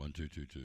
1222.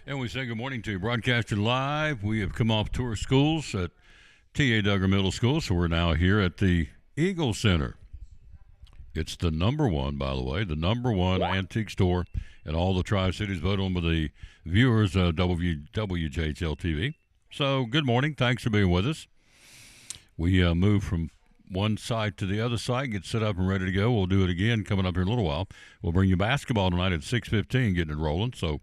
And we say good morning to you. Broadcasting live. We have come off tour schools at T.A. Duggar Middle School, so we're now here at the Eagle Center. It's the number one, by the way, the number one antique store in all the Tri-Cities, voted on by the viewers of WJHL TV. So good morning. Thanks for being with us. We move from one side to the other side, get set up and ready to go. We'll do it again coming up here in a little while. We'll bring you basketball tonight at 6:15, getting it rolling. So,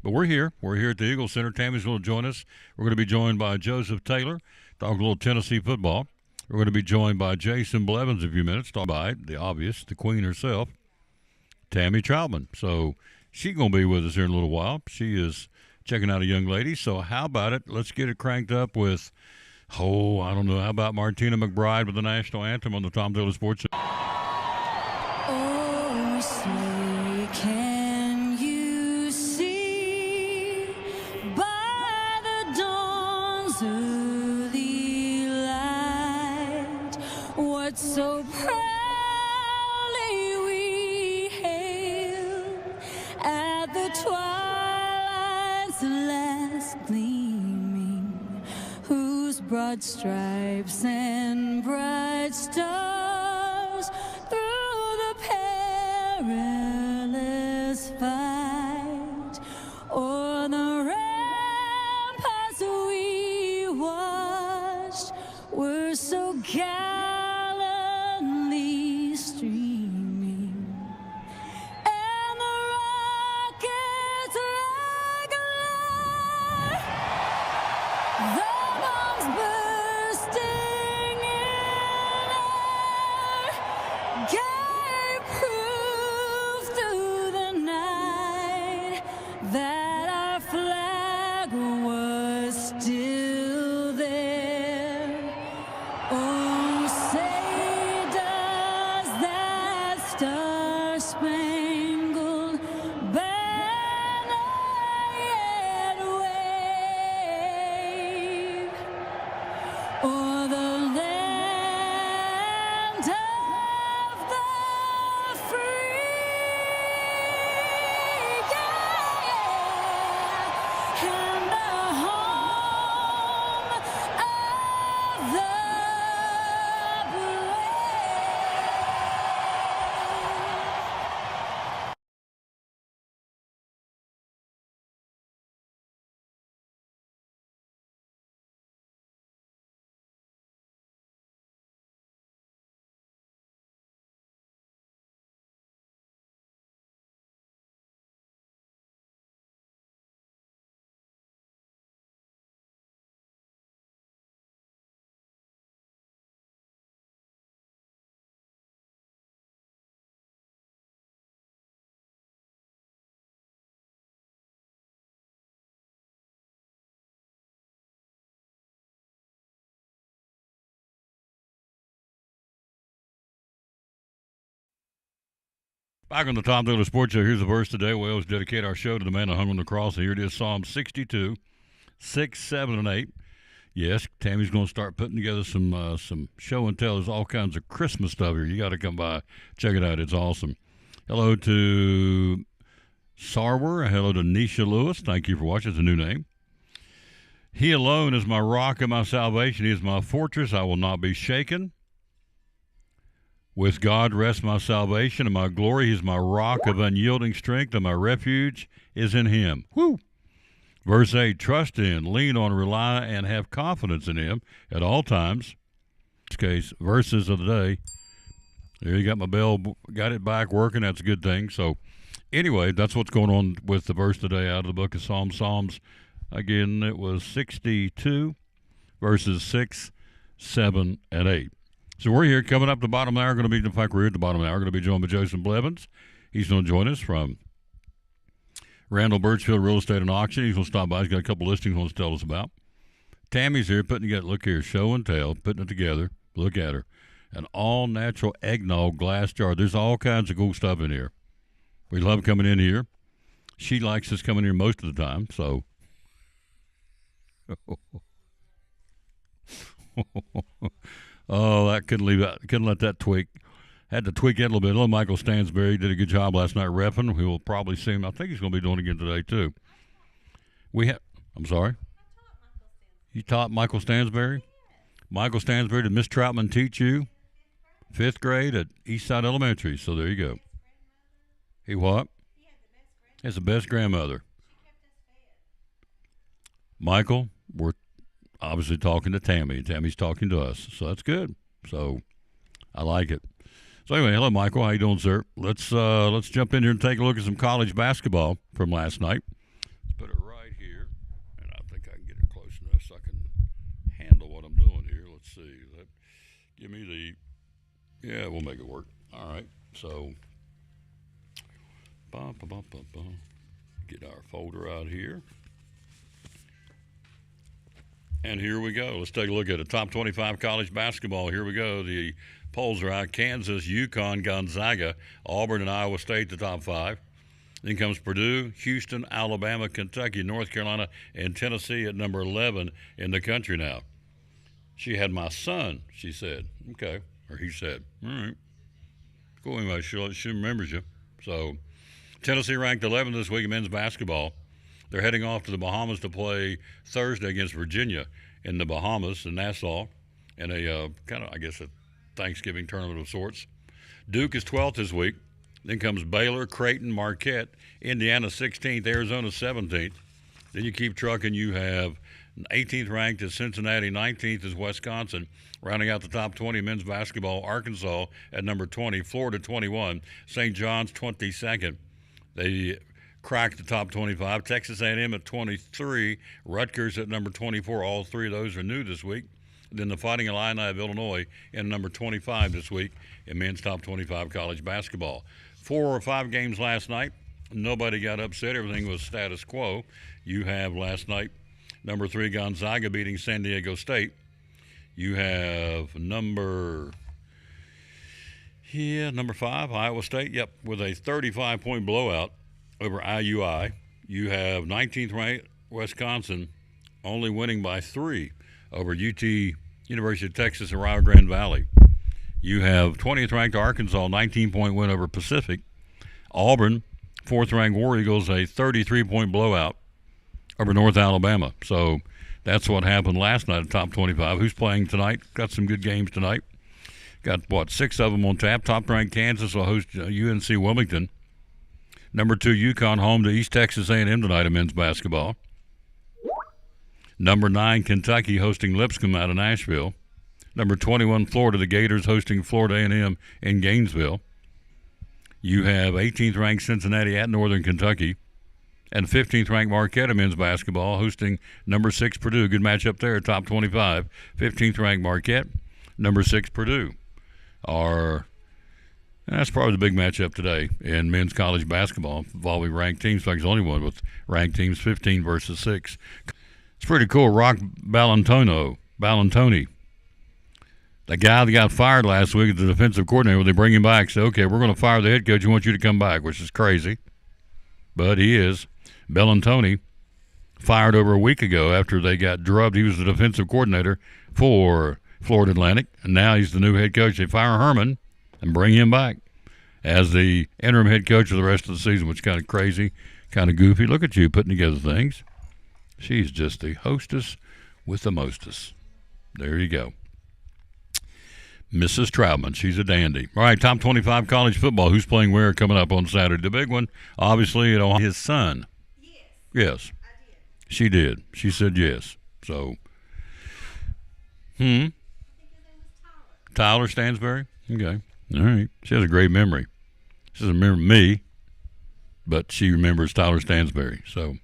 but we're here. We're here at the Eagle Center. Tammy's going to join us. We're going to be joined by Joseph Taylor, talk a little Tennessee football. We're going to be joined by Jason Blevins in a few minutes, talk by the obvious, the queen herself, Tammy Troutman. So she's going to be with us here in a little while. She is checking out a young lady. So how about it? Let's get it cranked up with, I don't know, how about Martina McBride with the national anthem on the Tom Taylor Sports Show? Oh, say, can you see by the dawn's early light what so proudly we hailed at the twilight's last gleaming, whose broad stripes and bright stars through the perilous fight o'er the ramparts we watched were so gallantly streaming, and the rockets like a light, the bombs bursting Back on the Tom Dillon Sports Show, here's the verse today. We always dedicate our show to the man that hung on the cross. And here it is, Psalm 62, 6, 7, and 8. Yes, Tammy's going to start putting together some show and tell. There's all kinds of Christmas stuff here. You got to come by. Check it out. It's awesome. Hello to Sarwer. Hello to Nisha Lewis. Thank you for watching. It's a new name. He alone is my rock and my salvation. He is my fortress. I will not be shaken. With God rests my salvation and my glory. He is my rock of unyielding strength, and my refuge is in him. Woo! Verse 8, trust in, lean on, rely, and have confidence in him at all times. In this case, verses of the day. There you got my bell, got it back working. That's a good thing. So anyway, that's what's going on with the verse today out of the book of Psalms. Psalms, again, it was 62, verses 6, 7, and 8. So we're here coming up the bottom hour. Going to be, in fact, we're at the bottom hour. Going to be joined by Joseph Blevins. He's going to join us from Randall Birchfield Real Estate and Auction. He's going to stop by. He's got a couple listings he wants to tell us about. Tammy's here putting together, look here, show and tell, putting it together. Look at her. An all-natural eggnog glass jar. There's all kinds of cool stuff in here. We love coming in here. She likes us coming here most of the time, so. Oh, that couldn't leave that. Couldn't let that tweak. Had to tweak it a little bit. Little Michael Stansberry did a good job last night repping. We will probably see him. I think he's going to be doing it again today too. I'm sorry. You taught Michael Stansberry? Michael Stansberry, did Miss Troutman teach you? 5th grade at Eastside Elementary. So there you go. He what? He has the best grandmother. Michael, we're obviously talking to Tammy. Tammy's talking to us, so that's good. So I like it. So anyway, hello, Michael. How you doing, sir? Let's jump in here and take a look at some college basketball from last night. Let's put it right here, and I think I can get it close enough so I can handle what I'm doing here. Let's see. Give me yeah, we'll make it work. All right. So, get our folder out here. And here we go. Let's take a look at it. Top 25 college basketball. Here we go. The polls are out. Kansas, UConn, Gonzaga, Auburn, and Iowa State, the top 5. Then comes Purdue, Houston, Alabama, Kentucky, North Carolina, and Tennessee at number 11 in the country now. She had my son, she said. Okay. Or he said. All right. Cool. Anyway, she remembers you. So, Tennessee ranked 11th this week in men's basketball. They're heading off to the Bahamas to play Thursday against Virginia in the Bahamas, in Nassau, in a kind of, I guess, a Thanksgiving tournament of sorts. Duke is 12th this week. Then comes Baylor, Creighton, Marquette, Indiana 16th, Arizona 17th. Then you keep trucking. You have 18th ranked is Cincinnati, 19th is Wisconsin. Rounding out the top 20 men's basketball, Arkansas at number 20, Florida 21, St. John's 22nd. They cracked the top 25. Texas A&M at 23, Rutgers at number 24. All three of those are new this week. Then the Fighting Illini of Illinois in number 25 this week in men's top 25 college basketball. 4 or 5 games last night. Nobody got upset. Everything was status quo. You have last night number 3 Gonzaga beating San Diego State. You have number 5 Iowa State. Yep, with a 35-point blowout over IUI. You have 19th ranked Wisconsin only winning by 3 over UT, University of Texas and Rio Grande Valley. You have 20th ranked Arkansas, 19-point win over Pacific. Auburn, 4th ranked War Eagles, a 33-point blowout over North Alabama. So that's what happened last night at top 25. Who's playing tonight? Got some good games tonight. Got, 6 of them on tap. Top-ranked Kansas will host UNC Wilmington. Number 2, UConn home to East Texas A&M tonight in men's basketball. Number 9, Kentucky hosting Lipscomb out of Nashville. Number 21, Florida, the Gators hosting Florida A&M in Gainesville. You have 18th ranked Cincinnati at Northern Kentucky. And 15th ranked Marquette in men's basketball hosting number 6 Purdue. Good matchup there, top 25. 15th ranked Marquette, number 6 Purdue. That's probably the big matchup today in men's college basketball involving ranked teams. In fact, there's only one with ranked teams, 15 versus 6. It's pretty cool. Rock Ballantoni, The guy that got fired last week, the defensive coordinator, they bring him back, say, okay, we're going to fire the head coach. We want you to come back, which is crazy. But he is. Bellantoni fired over a week ago after they got drubbed. He was the defensive coordinator for Florida Atlantic, and now he's the new head coach. They fire Herman and bring him back as the interim head coach for the rest of the season, which is kind of crazy, kind of goofy. Look at you putting together things. She's just the hostess with the mostest. There you go. Mrs. Troutman, she's a dandy. All right, top 25 college football. Who's playing where coming up on Saturday? The big one, obviously, his son. Yes. I did. She did. She said yes. So, Tyler Stansbury? Okay. All right. She has a great memory. She doesn't remember me, but she remembers Tyler Stansbury. So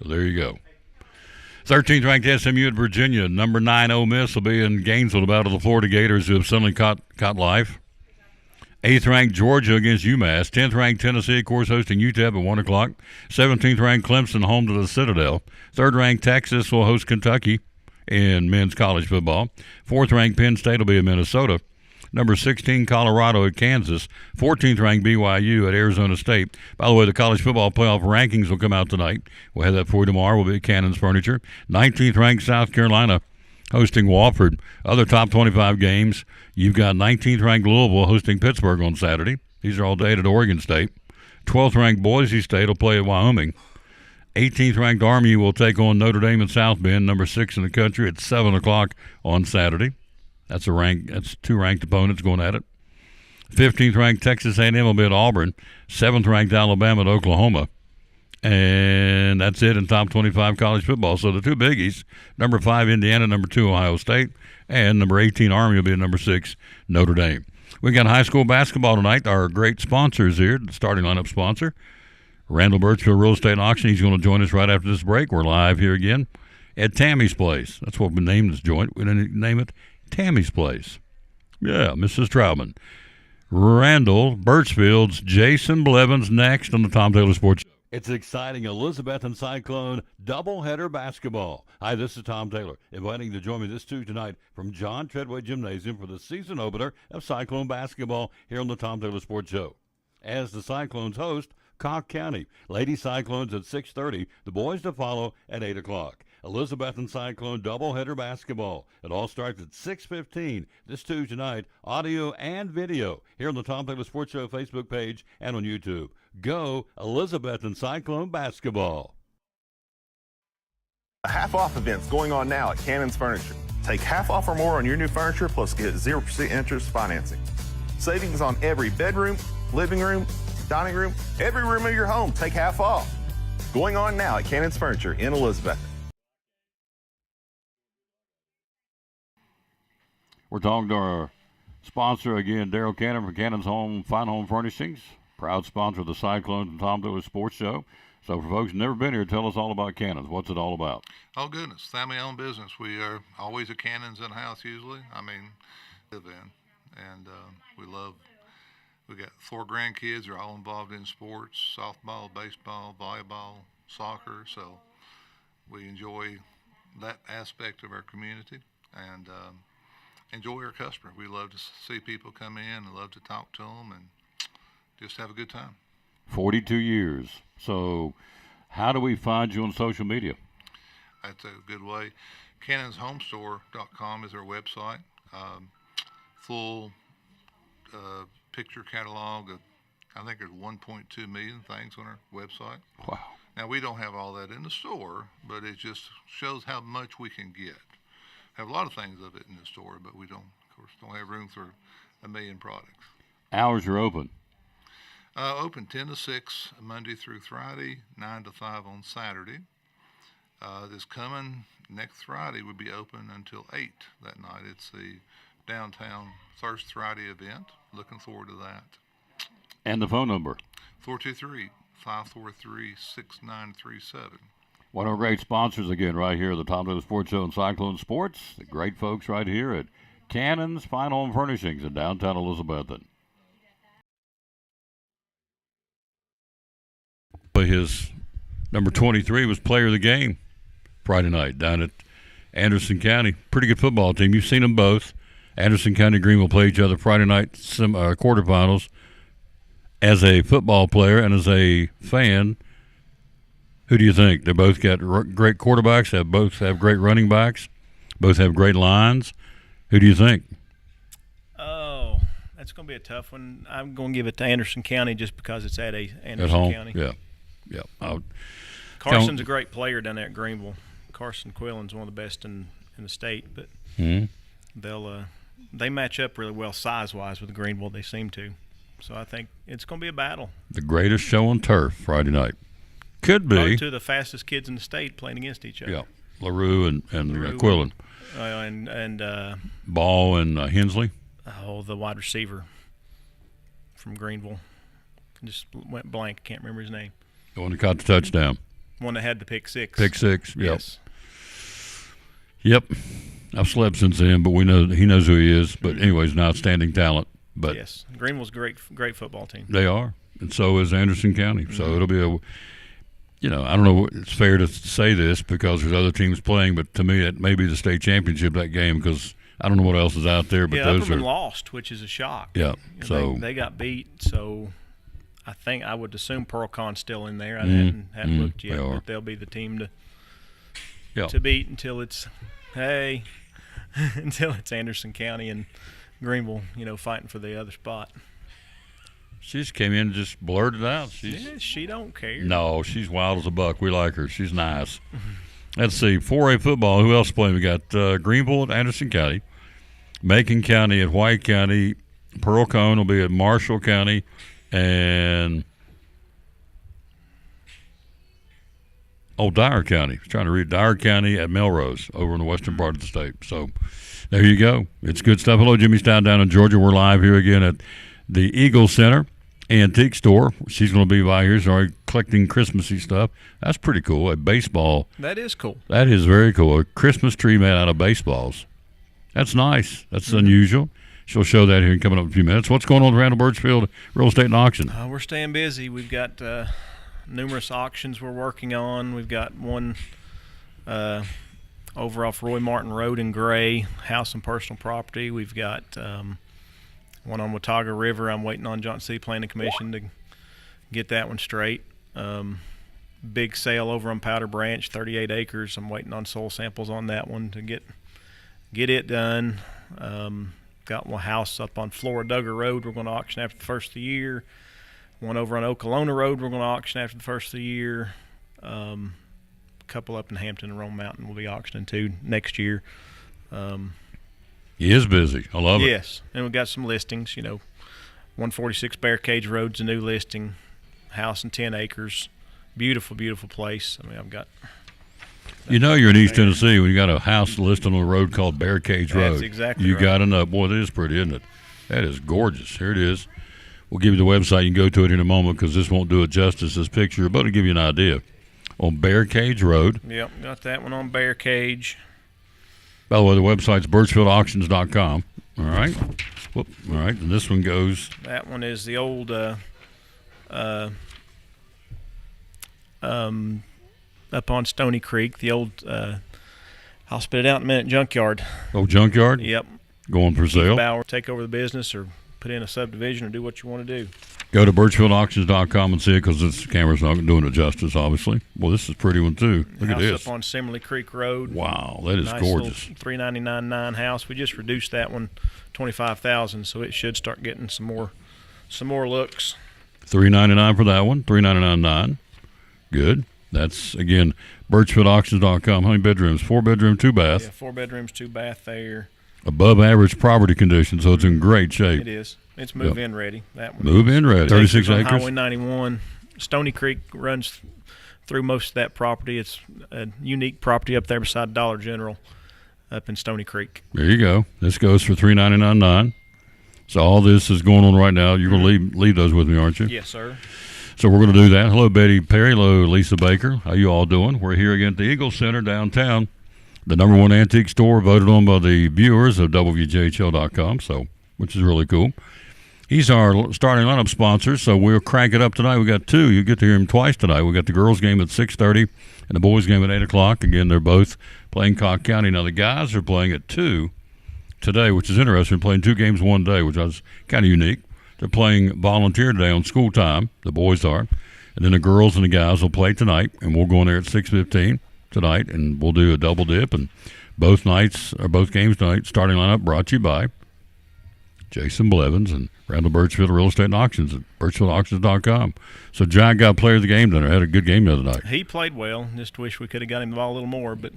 there you go. 13th ranked SMU at Virginia. Number 9 Ole Miss will be in Gainesville to battle the Florida Gators, who have suddenly caught life. 8th ranked Georgia against UMass. 10th ranked Tennessee, of course, hosting UTEP at 1 o'clock. 17th ranked Clemson home to the Citadel. 3rd ranked Texas will host Kentucky in men's college football. 4th ranked Penn State will be in Minnesota. Number 16, Colorado at Kansas. 14th ranked BYU at Arizona State. By the way, the college football playoff rankings will come out tonight. We'll have that for you tomorrow. We'll be at Cannon's Furniture. 19th ranked South Carolina hosting Wofford. Other top 25 games, you've got 19th ranked Louisville hosting Pittsburgh on Saturday. These are all dated at Oregon State. 12th ranked Boise State will play at Wyoming. 18th ranked Army will take on Notre Dame in South Bend, number 6 in the country, at 7 o'clock on Saturday. That's two ranked opponents going at it. 15th ranked Texas A&M will be at Auburn. 7th ranked Alabama at Oklahoma. And that's it in top 25 college football. So the two biggies, number 5 Indiana, number 2 Ohio State, and number 18 Army will be at number 6 Notre Dame. We got high school basketball tonight. Our great sponsors here, the starting lineup sponsor, Randall Birchfield Real Estate Auction. He's going to join us right after this break. We're live here again at Tammy's Place. That's what we named this joint. We didn't name it Tammy's Place. Yeah, Mrs. Troutman. Randall Birchfield's Jason Blevins next on the Tom Taylor Sports Show. It's exciting Elizabethton Cyclone doubleheader basketball. Hi, this is Tom Taylor, inviting you to join me this Tuesday night from John Treadway Gymnasium for the season opener of Cyclone basketball here on the Tom Taylor Sports Show. As the Cyclones host Cocke County. Lady Cyclones at 6:30, the boys to follow at 8 o'clock. Elizabethton Cyclone doubleheader basketball. It all starts at 6:15 this Tuesday night, audio and video, here on the Tom Taylor Sports Show Facebook page and on YouTube. Go Elizabethton Cyclone basketball. A half-off event's going on now at Cannon's Furniture. Take half off or more on your new furniture, plus get 0% interest financing. Savings on every bedroom, living room, dining room, every room of your home. Take half off. Going on now at Cannon's Furniture in Elizabethton. We're talking to our sponsor again, Daryl Cannon from Cannon's Fine Home Furnishings, proud sponsor of the Cyclones and Tom Taylor Sports Show. So for folks who've never been here, tell us all about Cannon's. What's it all about? Oh, goodness. Family-owned business. We are always at Cannon's in the house usually. Live in. And we got 4 grandkids. They're all involved in sports, softball, baseball, volleyball, soccer. So we enjoy that aspect of our community and enjoy our customer. We love to see people come in and love to talk to them and just have a good time. 42 years. So how do we find you on social media? That's a good way. CannonsHomestore.com is our website. Full picture catalog of, I think there's 1.2 million things on our website. Wow. Now, we don't have all that in the store, but it just shows how much we can get. Have a lot of things of it in the store, but we don't, of course, don't have room for a million products. Hours are open. Open 10 to 6 Monday through Friday, 9 to 5 on Saturday. This coming next Friday will be open until 8 that night. It's the downtown Thirst Friday event. Looking forward to that. And the phone number? 423-543-6937. One of our great sponsors again right here at the Tom Taylor Sports Show and Cyclone Sports. The great folks right here at Cannon's Fine Home Furnishings in downtown Elizabethton. His number 23 was player of the game Friday night down at Anderson County, pretty good football team. You've seen them both. Anderson County and Greenville play each other Friday night quarterfinals. As a football player and as a fan, who do you think? They both got great quarterbacks. Both have great running backs. Both have great lines. Who do you think? Oh, that's going to be a tough one. I'm going to give it to Anderson County just because it's at Anderson At home? County. Yeah. Carson's a great player down there at Greenville. Carson Quillen's one of the best in the state, but they match up really well size-wise with Greenville. They seem to. So I think it's going to be a battle. The greatest show on turf Friday night. Could be. Probably two of the fastest kids in the state playing against each other. Yeah, LaRue and LaRue Quillen. And Ball and Hensley. the wide receiver from Greenville. Just went blank. Can't remember his name. The one that caught the touchdown. One that had the pick six. Pick six. Yep. Yes. Yep. I've slept since then, but we know he knows who he is. But anyways, an outstanding talent. But yes, Greenville's a great football team. They are, and so is Anderson County. So it'll be I don't know if it's fair to say this because there's other teams playing, but to me it may be the state championship, that game, because I don't know what else is out there. But those Upperman are lost, which is a shock. Yeah, so they got beat. So I would assume Pearl-Con's still in there. I hadn't looked yet, but they'll be the team to beat until it's until it's Anderson County and Greenville, fighting for the other spot. She just came in and just blurted out. She don't care. No, she's wild as a buck. We like her. She's nice. Let's see, 4A football. Who else playing? We got Greenville at Anderson County, Macon County at White County, Pearl-Con will be at Marshall County, and Dyer County. I was trying to read Dyer County at Melrose over in the western part of the state. So there you go. It's good stuff. Hello, Jimmy Stein down in Georgia. We're live here again at the Eagle Center Antique Store. She's going to be by here, sorry, collecting Christmassy stuff. That's pretty cool. A baseball. That is cool. That is very cool. A Christmas tree made out of baseballs. That's nice. That's unusual. She'll show that here coming up in a few minutes. What's going on at Randall Birchfield Real Estate and Auction? We're staying busy. We've got numerous auctions we're working on. We've got one over off Roy Martin Road in Gray, house and personal property. We've got one on Watauga River. I'm waiting on Johnson City Planning Commission to get that one straight. Big sale over on Powder Branch, 38 acres. I'm waiting on soil samples on that one to get it done. Got one house up on Flora Duggar Road we're going to auction after the first of the year. One over on Okolona Road we're going to auction after the first of the year. A couple up in Hampton and Rome Mountain we'll be auctioning too next year. He is busy. I love it. Yes, and we've got some listings. 146 Bear Cage Road's a new listing. House and 10 acres. Beautiful, beautiful place. I mean, I've got. You're in East Tennessee when you got a house listed on a road called Bear Cage Road. That's exactly you right. got to know. Boy, that is pretty, isn't it? That is gorgeous. Here it is. We'll give you the website. You can go to it in a moment because this won't do it justice, this picture, but it'll give you an idea. On Bear Cage Road. Yep, got that one on Bear Cage. By the way, the website's birchfieldauctions.com. All right. Whoop. All right. And this one goes. That one is the old up on Stony Creek, the old I'll spit it out in a minute, junkyard. Oh, junkyard? Yep. Going for sale. Bauer, take over the business or put in a subdivision or do what you want to do. Go to birchfieldauctions.com and see it because this camera's not doing it justice, obviously. Well, this is a pretty one, too. Look house at this. Up on Simmerly Creek Road. Wow, that is nice gorgeous. $399.9 house. We just reduced that one $25,000, so it should start getting some more looks. $399 for that one. $399.9. Good. That's again birchfieldauctions.com. How many bedrooms? 4 bedroom, 2 bath. Yeah, 4 bedrooms, 2 bath there. Above average property condition, so it's in great shape. It is. It's move-in ready. That one. Move-in ready. 36 on acres. Highway 91. Stony Creek runs through most of that property. It's a unique property up there beside Dollar General up in Stony Creek. There you go. This goes for $399.9. So all this is going on right now. You're going to leave those with me, aren't you? Yes, sir. So we're going to do that. Hello, Betty Perry. Hello, Lisa Baker. How you all doing? We're here again at the Eagle Center downtown, the #1 antique store voted on by the viewers of WJHL.com, which is really cool. He's our starting lineup sponsor, so we'll crank it up tonight. We got two. You get to hear him twice tonight. We got the girls' game at 6:30 and the boys' game at 8 o'clock. Again, they're both playing Cocke County. Now, the guys are playing at 2 today, which is interesting, playing 2 games one day, which was kind of unique. They're playing volunteer today on school time, the boys are. And then the girls and the guys will play tonight, and we'll go in there at 6:15 tonight, and we'll do a double dip. And both games tonight, starting lineup brought to you by Jason Blevins and Randall Birchfield Real Estate and Auctions at birchfieldauctions.com. So Jack got player of the game tonight. Had a good game the other night. He played well. Just wish we could have got him the ball a little more, but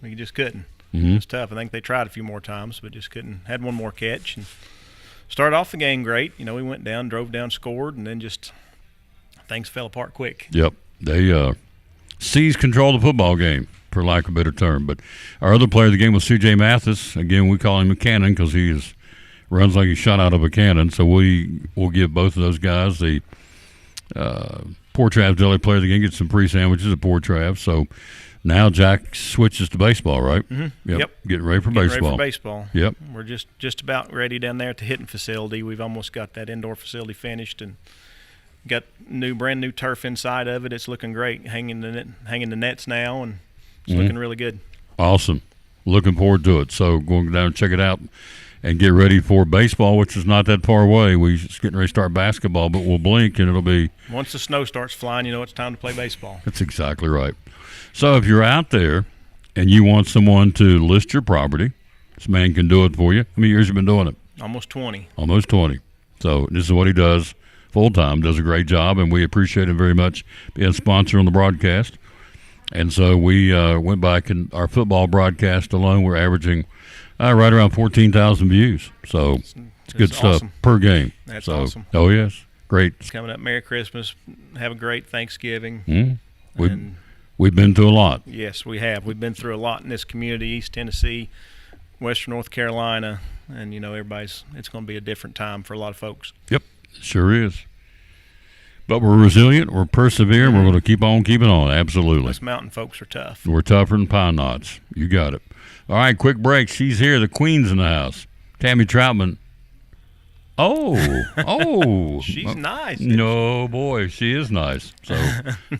we just couldn't. Mm-hmm. It's tough. I think they tried a few more times, but just couldn't. Had one more catch and started off the game great. You know, we went down, drove down, scored, and then just things fell apart quick. Yep. They seized control of the football game, for lack of a better term. But our other player of the game was C.J. Mathis. Again, we call him a cannon because he runs like he shot out of a cannon. So we'll give both of those guys the Poor Trav's Deli player of the game, get some free sandwiches at Poor Trav. So now Jack switches to baseball, right? Mm-hmm. Yep. Getting ready for baseball. Yep. We're just about ready down there at the hitting facility. We've almost got that indoor facility finished and got brand new turf inside of it. It's looking great. Hanging the nets now, and it's looking really good. Awesome. Looking forward to it. So going down and check it out and get ready for baseball, which is not that far away. We're just getting ready to start basketball, but we'll blink and it'll be – once the snow starts flying, you know it's time to play baseball. That's exactly right. So if you're out there and you want someone to list your property, this man can do it for you. How many years have you been doing it? Almost 20. Almost 20. So this is what he does full-time, does a great job, and we appreciate him very much being a sponsor on the broadcast. And so we went back, and our football broadcast alone, we're averaging right around 14,000 views. So it's good stuff awesome. Per game. That's so, awesome. Oh, yes. Great. It's coming up. Merry Christmas. Have a great Thanksgiving. Mm-hmm. We've been through a lot. Yes, we have. We've been through a lot in this community, East Tennessee, Western North Carolina, and, you know, it's going to be a different time for a lot of folks. Yep, sure is. But we're resilient, we're persevering, we're going to keep on keeping on, absolutely. Us mountain folks are tough. We're tougher than pine knots. You got it. All right, quick break. She's here. The Queen's in the house. Tammy Troutman. Oh. She's nice. No, boy, she is nice. So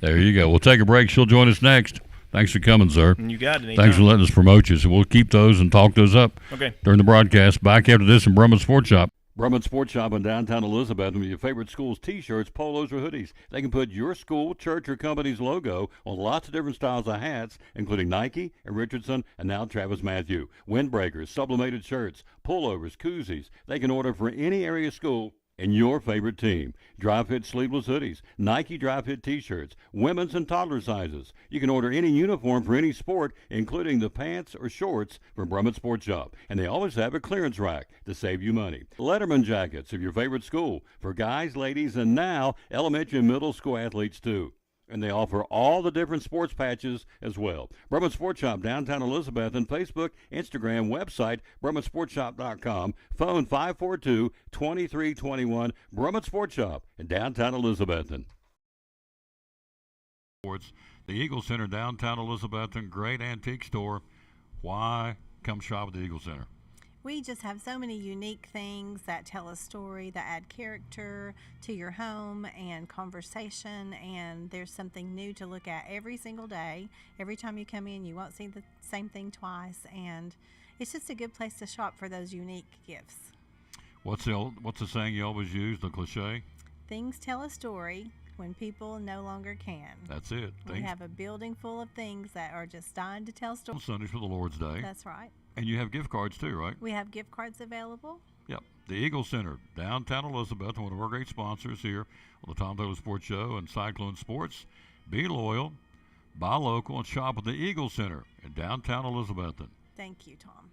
there you go. We'll take a break. She'll join us next. Thanks for coming, sir. You got it. Thanks for letting us promote you. So we'll keep those and talk those up during the broadcast. Back after this in Brumman Sports Shop. Brumman Sports Shop in downtown Elizabeth with your favorite school's T-shirts, polos, or hoodies. They can put your school, church, or company's logo on lots of different styles of hats, including Nike and Richardson and now Travis Matthew. Windbreakers, sublimated shirts, pullovers, koozies. They can order for any area school and your favorite team. Dry fit sleeveless hoodies, Nike dry fit T-shirts, women's and toddler sizes. You can order any uniform for any sport, including the pants or shorts from Brumman Sports Shop. And they always have a clearance rack to save you money. Letterman jackets of your favorite school for guys, ladies, and now elementary and middle school athletes too. And they offer all the different sports patches as well. Brumman Sports Shop, downtown Elizabeth, and Facebook, Instagram, website, BrummanSportsShop.com, phone 542-2321, Brumman Sports Shop in downtown Elizabethton. The Eagle Center, downtown Elizabethton, great antique store. Why come shop at the Eagle Center? We just have so many unique things that tell a story, that add character to your home and conversation, and there's something new to look at every single day. Every time you come in, you won't see the same thing twice, and it's just a good place to shop for those unique gifts. What's the saying you always use, the cliche? Things tell a story when people no longer can. That's it. We have a building full of things that are just dying to tell stories. Sundays for the Lord's Day. That's right. And you have gift cards too, right? We have gift cards available. Yep. The Eagle Center, downtown Elizabeth, one of our great sponsors here on the Tom Taylor Sports Show and Cyclone Sports. Be loyal, buy local, and shop at the Eagle Center in downtown Elizabethton. Thank you, Tom.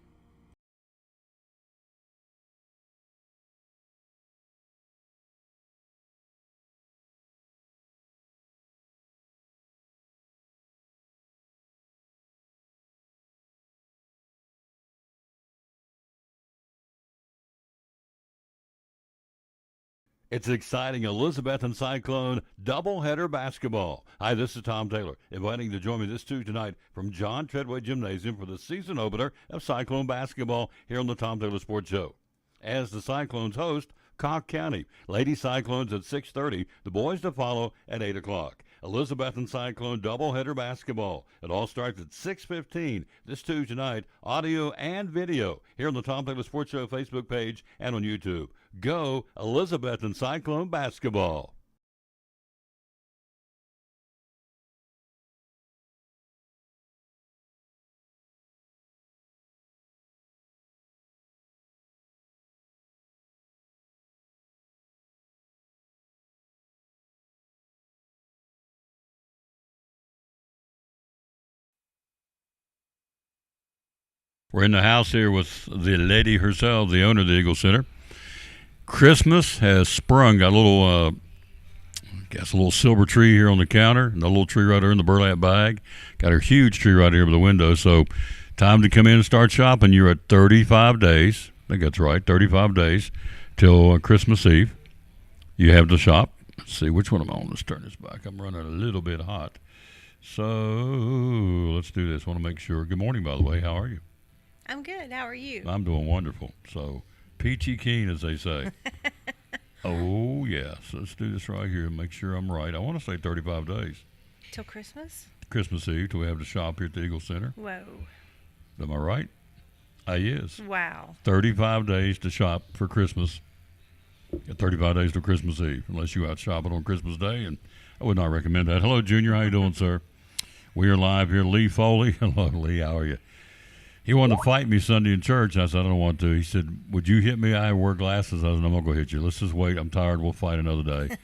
It's exciting Elizabethton Cyclone doubleheader basketball. Hi, this is Tom Taylor, inviting you to join me this Tuesday night from John Treadway Gymnasium for the season opener of Cyclone basketball here on the Tom Taylor Sports Show. As the Cyclones host Cock County. Lady Cyclones at 6:30. The boys to follow at 8 o'clock. Elizabethton Cyclone doubleheader basketball. It all starts at 6:15 this Tuesday night. Audio and video here on the Tom Taylor Sports Show Facebook page and on YouTube. Go Elizabethton Cyclone basketball. We're in the house here with the lady herself, the owner of the Eagle Center. Christmas has sprung. Got a little, a little silver tree here on the counter, and a little tree right there in the burlap bag. Got her huge tree right here by the window. So, time to come in and start shopping. You're at 35 days. I think that's right, 35 days till Christmas Eve. You have to shop. Let's see, which one am I on? Let's turn this back. I'm running a little bit hot. So, let's do this. Want to make sure. Good morning, by the way. How are you? I'm good. How are you? I'm doing wonderful. So, peachy keen, as they say. Oh, yes. Let's do this right here and make sure I'm right. I want to say 35 days. Till Christmas? Christmas Eve till we have to shop here at the Eagle Center. Whoa. Am I right? Yes. Wow. 35 days to shop for Christmas. 35 days till Christmas Eve, unless you go out shopping on Christmas Day, and I would not recommend that. Hello, Junior. How you doing, sir? We are live here. Lee Foley. Hello, Lee. How are you? He wanted to fight me Sunday in church. I said, I don't want to. He said, would you hit me? I wear glasses. I said, I'm going to go hit you. Let's just wait. I'm tired. We'll fight another day.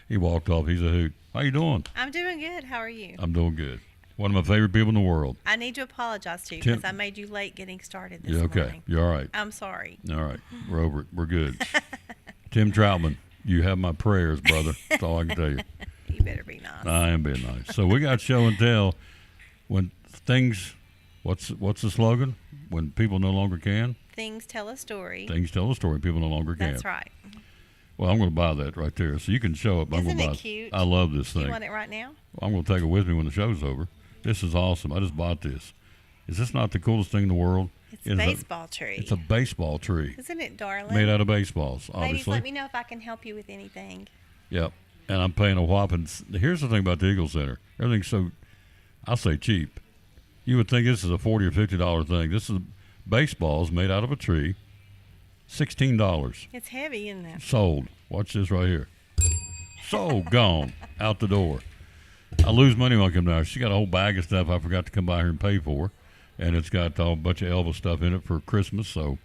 He walked off. He's a hoot. How you doing? I'm doing good. How are you? I'm doing good. One of my favorite people in the world. I need to apologize to you Tim- because I made you late getting started this Yeah, okay. morning. You're all right. I'm sorry. All right. We're over it. We're good. Tim Troutman, you have my prayers, brother. That's all I can tell you. You better be nice. I am being nice. So we got show and tell when things, what's the slogan? When people no longer can? Things tell a story. Things tell a story. People no longer can. That's right. Well, I'm going to buy that right there. So you can show up. I'm Isn't going to it buy cute? I love this Do thing. you want it right now? I'm going to take it with me when the show's over. This is awesome. I just bought this. Is this not the coolest thing in the world? It's It a is baseball tree. It's a baseball tree Isn't it darling? made out of baseballs, Ladies, obviously. let me know if I can help you with anything. Yep. And I'm paying a whopping. Here's the thing about the Eagle Center. Everything's so, I'll say cheap. You would think this is a $40 or $50 thing. This is baseballs made out of a tree. $16. It's heavy, isn't it? Sold. Watch this right here. Sold. Gone. Out the door. I lose money when I come down here. She got a whole bag of stuff I forgot to come by here and pay for. And it's got a bunch of Elvis stuff in it for Christmas. So,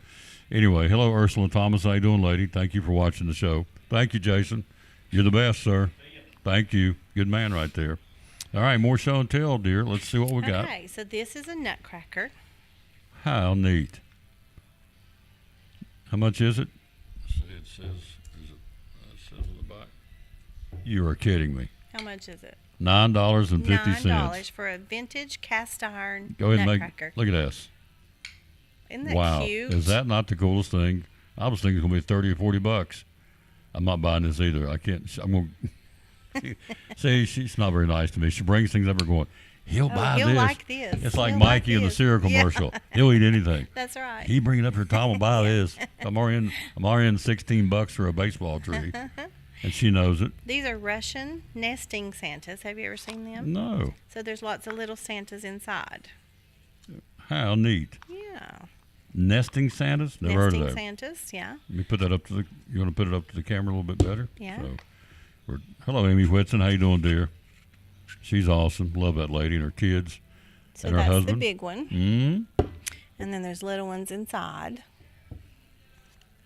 anyway, hello, Ursula Thomas. How you doing, lady? Thank you for watching the show. Thank you, Jason. You're the best, sir. Thank you. Good man right there. All right, more show and tell, dear. Let's see what we got. Okay, so this is a nutcracker. How neat. How much is it? It says in the back. You are kidding me. How much is it? $9.50. $9 for a vintage cast iron Go ahead and nutcracker. look at this. Isn't that Wow. cute? Is that not the coolest thing? I was thinking it's going to be 30 or 40 bucks. I'm not buying this either. I can't. I'm going to. See, she's not very nice to me. She brings things up and going, he'll buy he'll this. like this. It's like He'll Mikey like in the this. cereal Yeah. commercial. He'll eat anything. That's right. He bring it up here, Tom will buy this. I'm already in $16 for a baseball tree. And she knows it. These are Russian nesting Santas. Have you ever seen them? No. So there's lots of little Santas inside. How neat. Yeah. Nesting Santas? Never heard of Nesting that. Santas, yeah. Let me put that up to the. You want to put it up to the camera a little bit better? Yeah. So, hello, Amy Whitson. How you doing, dear? She's awesome. Love that lady and her kids So and her that's husband. the big one. Mm-hmm. And then there's little ones inside.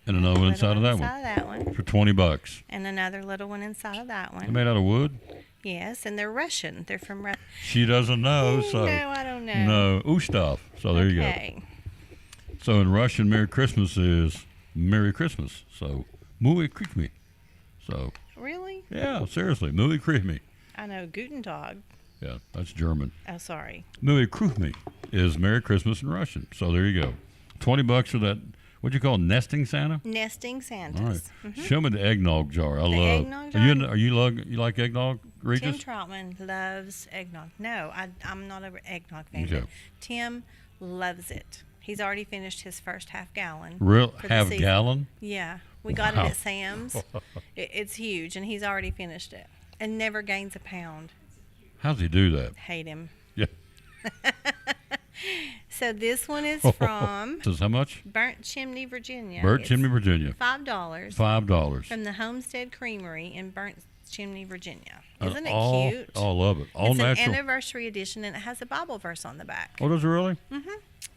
And another one inside of that one Inside of that one. for $20. And another little one inside of that They're one. made out of wood. Yes, and they're Russian. They're from Russia. She doesn't know, so No, I don't know. no Ustav. So there you go. Okay. So in Russian, Merry Christmas is Merry Christmas. So Muy Christmas. So Really? yeah, seriously, Muy Christmas. I know Guten Tag. Yeah, that's German. Oh, sorry. Muy Christmas is Merry Christmas in Russian. So there you go. $20 for that. What'd you call it, nesting Santa? Nesting Santas. All right. Show me the eggnog jar. I love. eggnog You like eggnog, Tim Regis? Troutman loves eggnog. No, I'm not an eggnog fan. Okay. But Tim loves it. He's already finished his first half gallon. Real for the half season. gallon? Yeah, we got Wow. it at Sam's. It's huge, and he's already finished it, and never gains a pound. How's he do that? Hate him. Yeah. So this one is from Says how much? Burnt Chimney, Virginia. Burnt It's Chimney, Virginia. $5 $5. from the Homestead Creamery in Burnt Chimney, Virginia. And Isn't it all, cute? Oh, I love it. All It's natural. an anniversary edition, and it has a Bible verse on the back. Oh, does it really?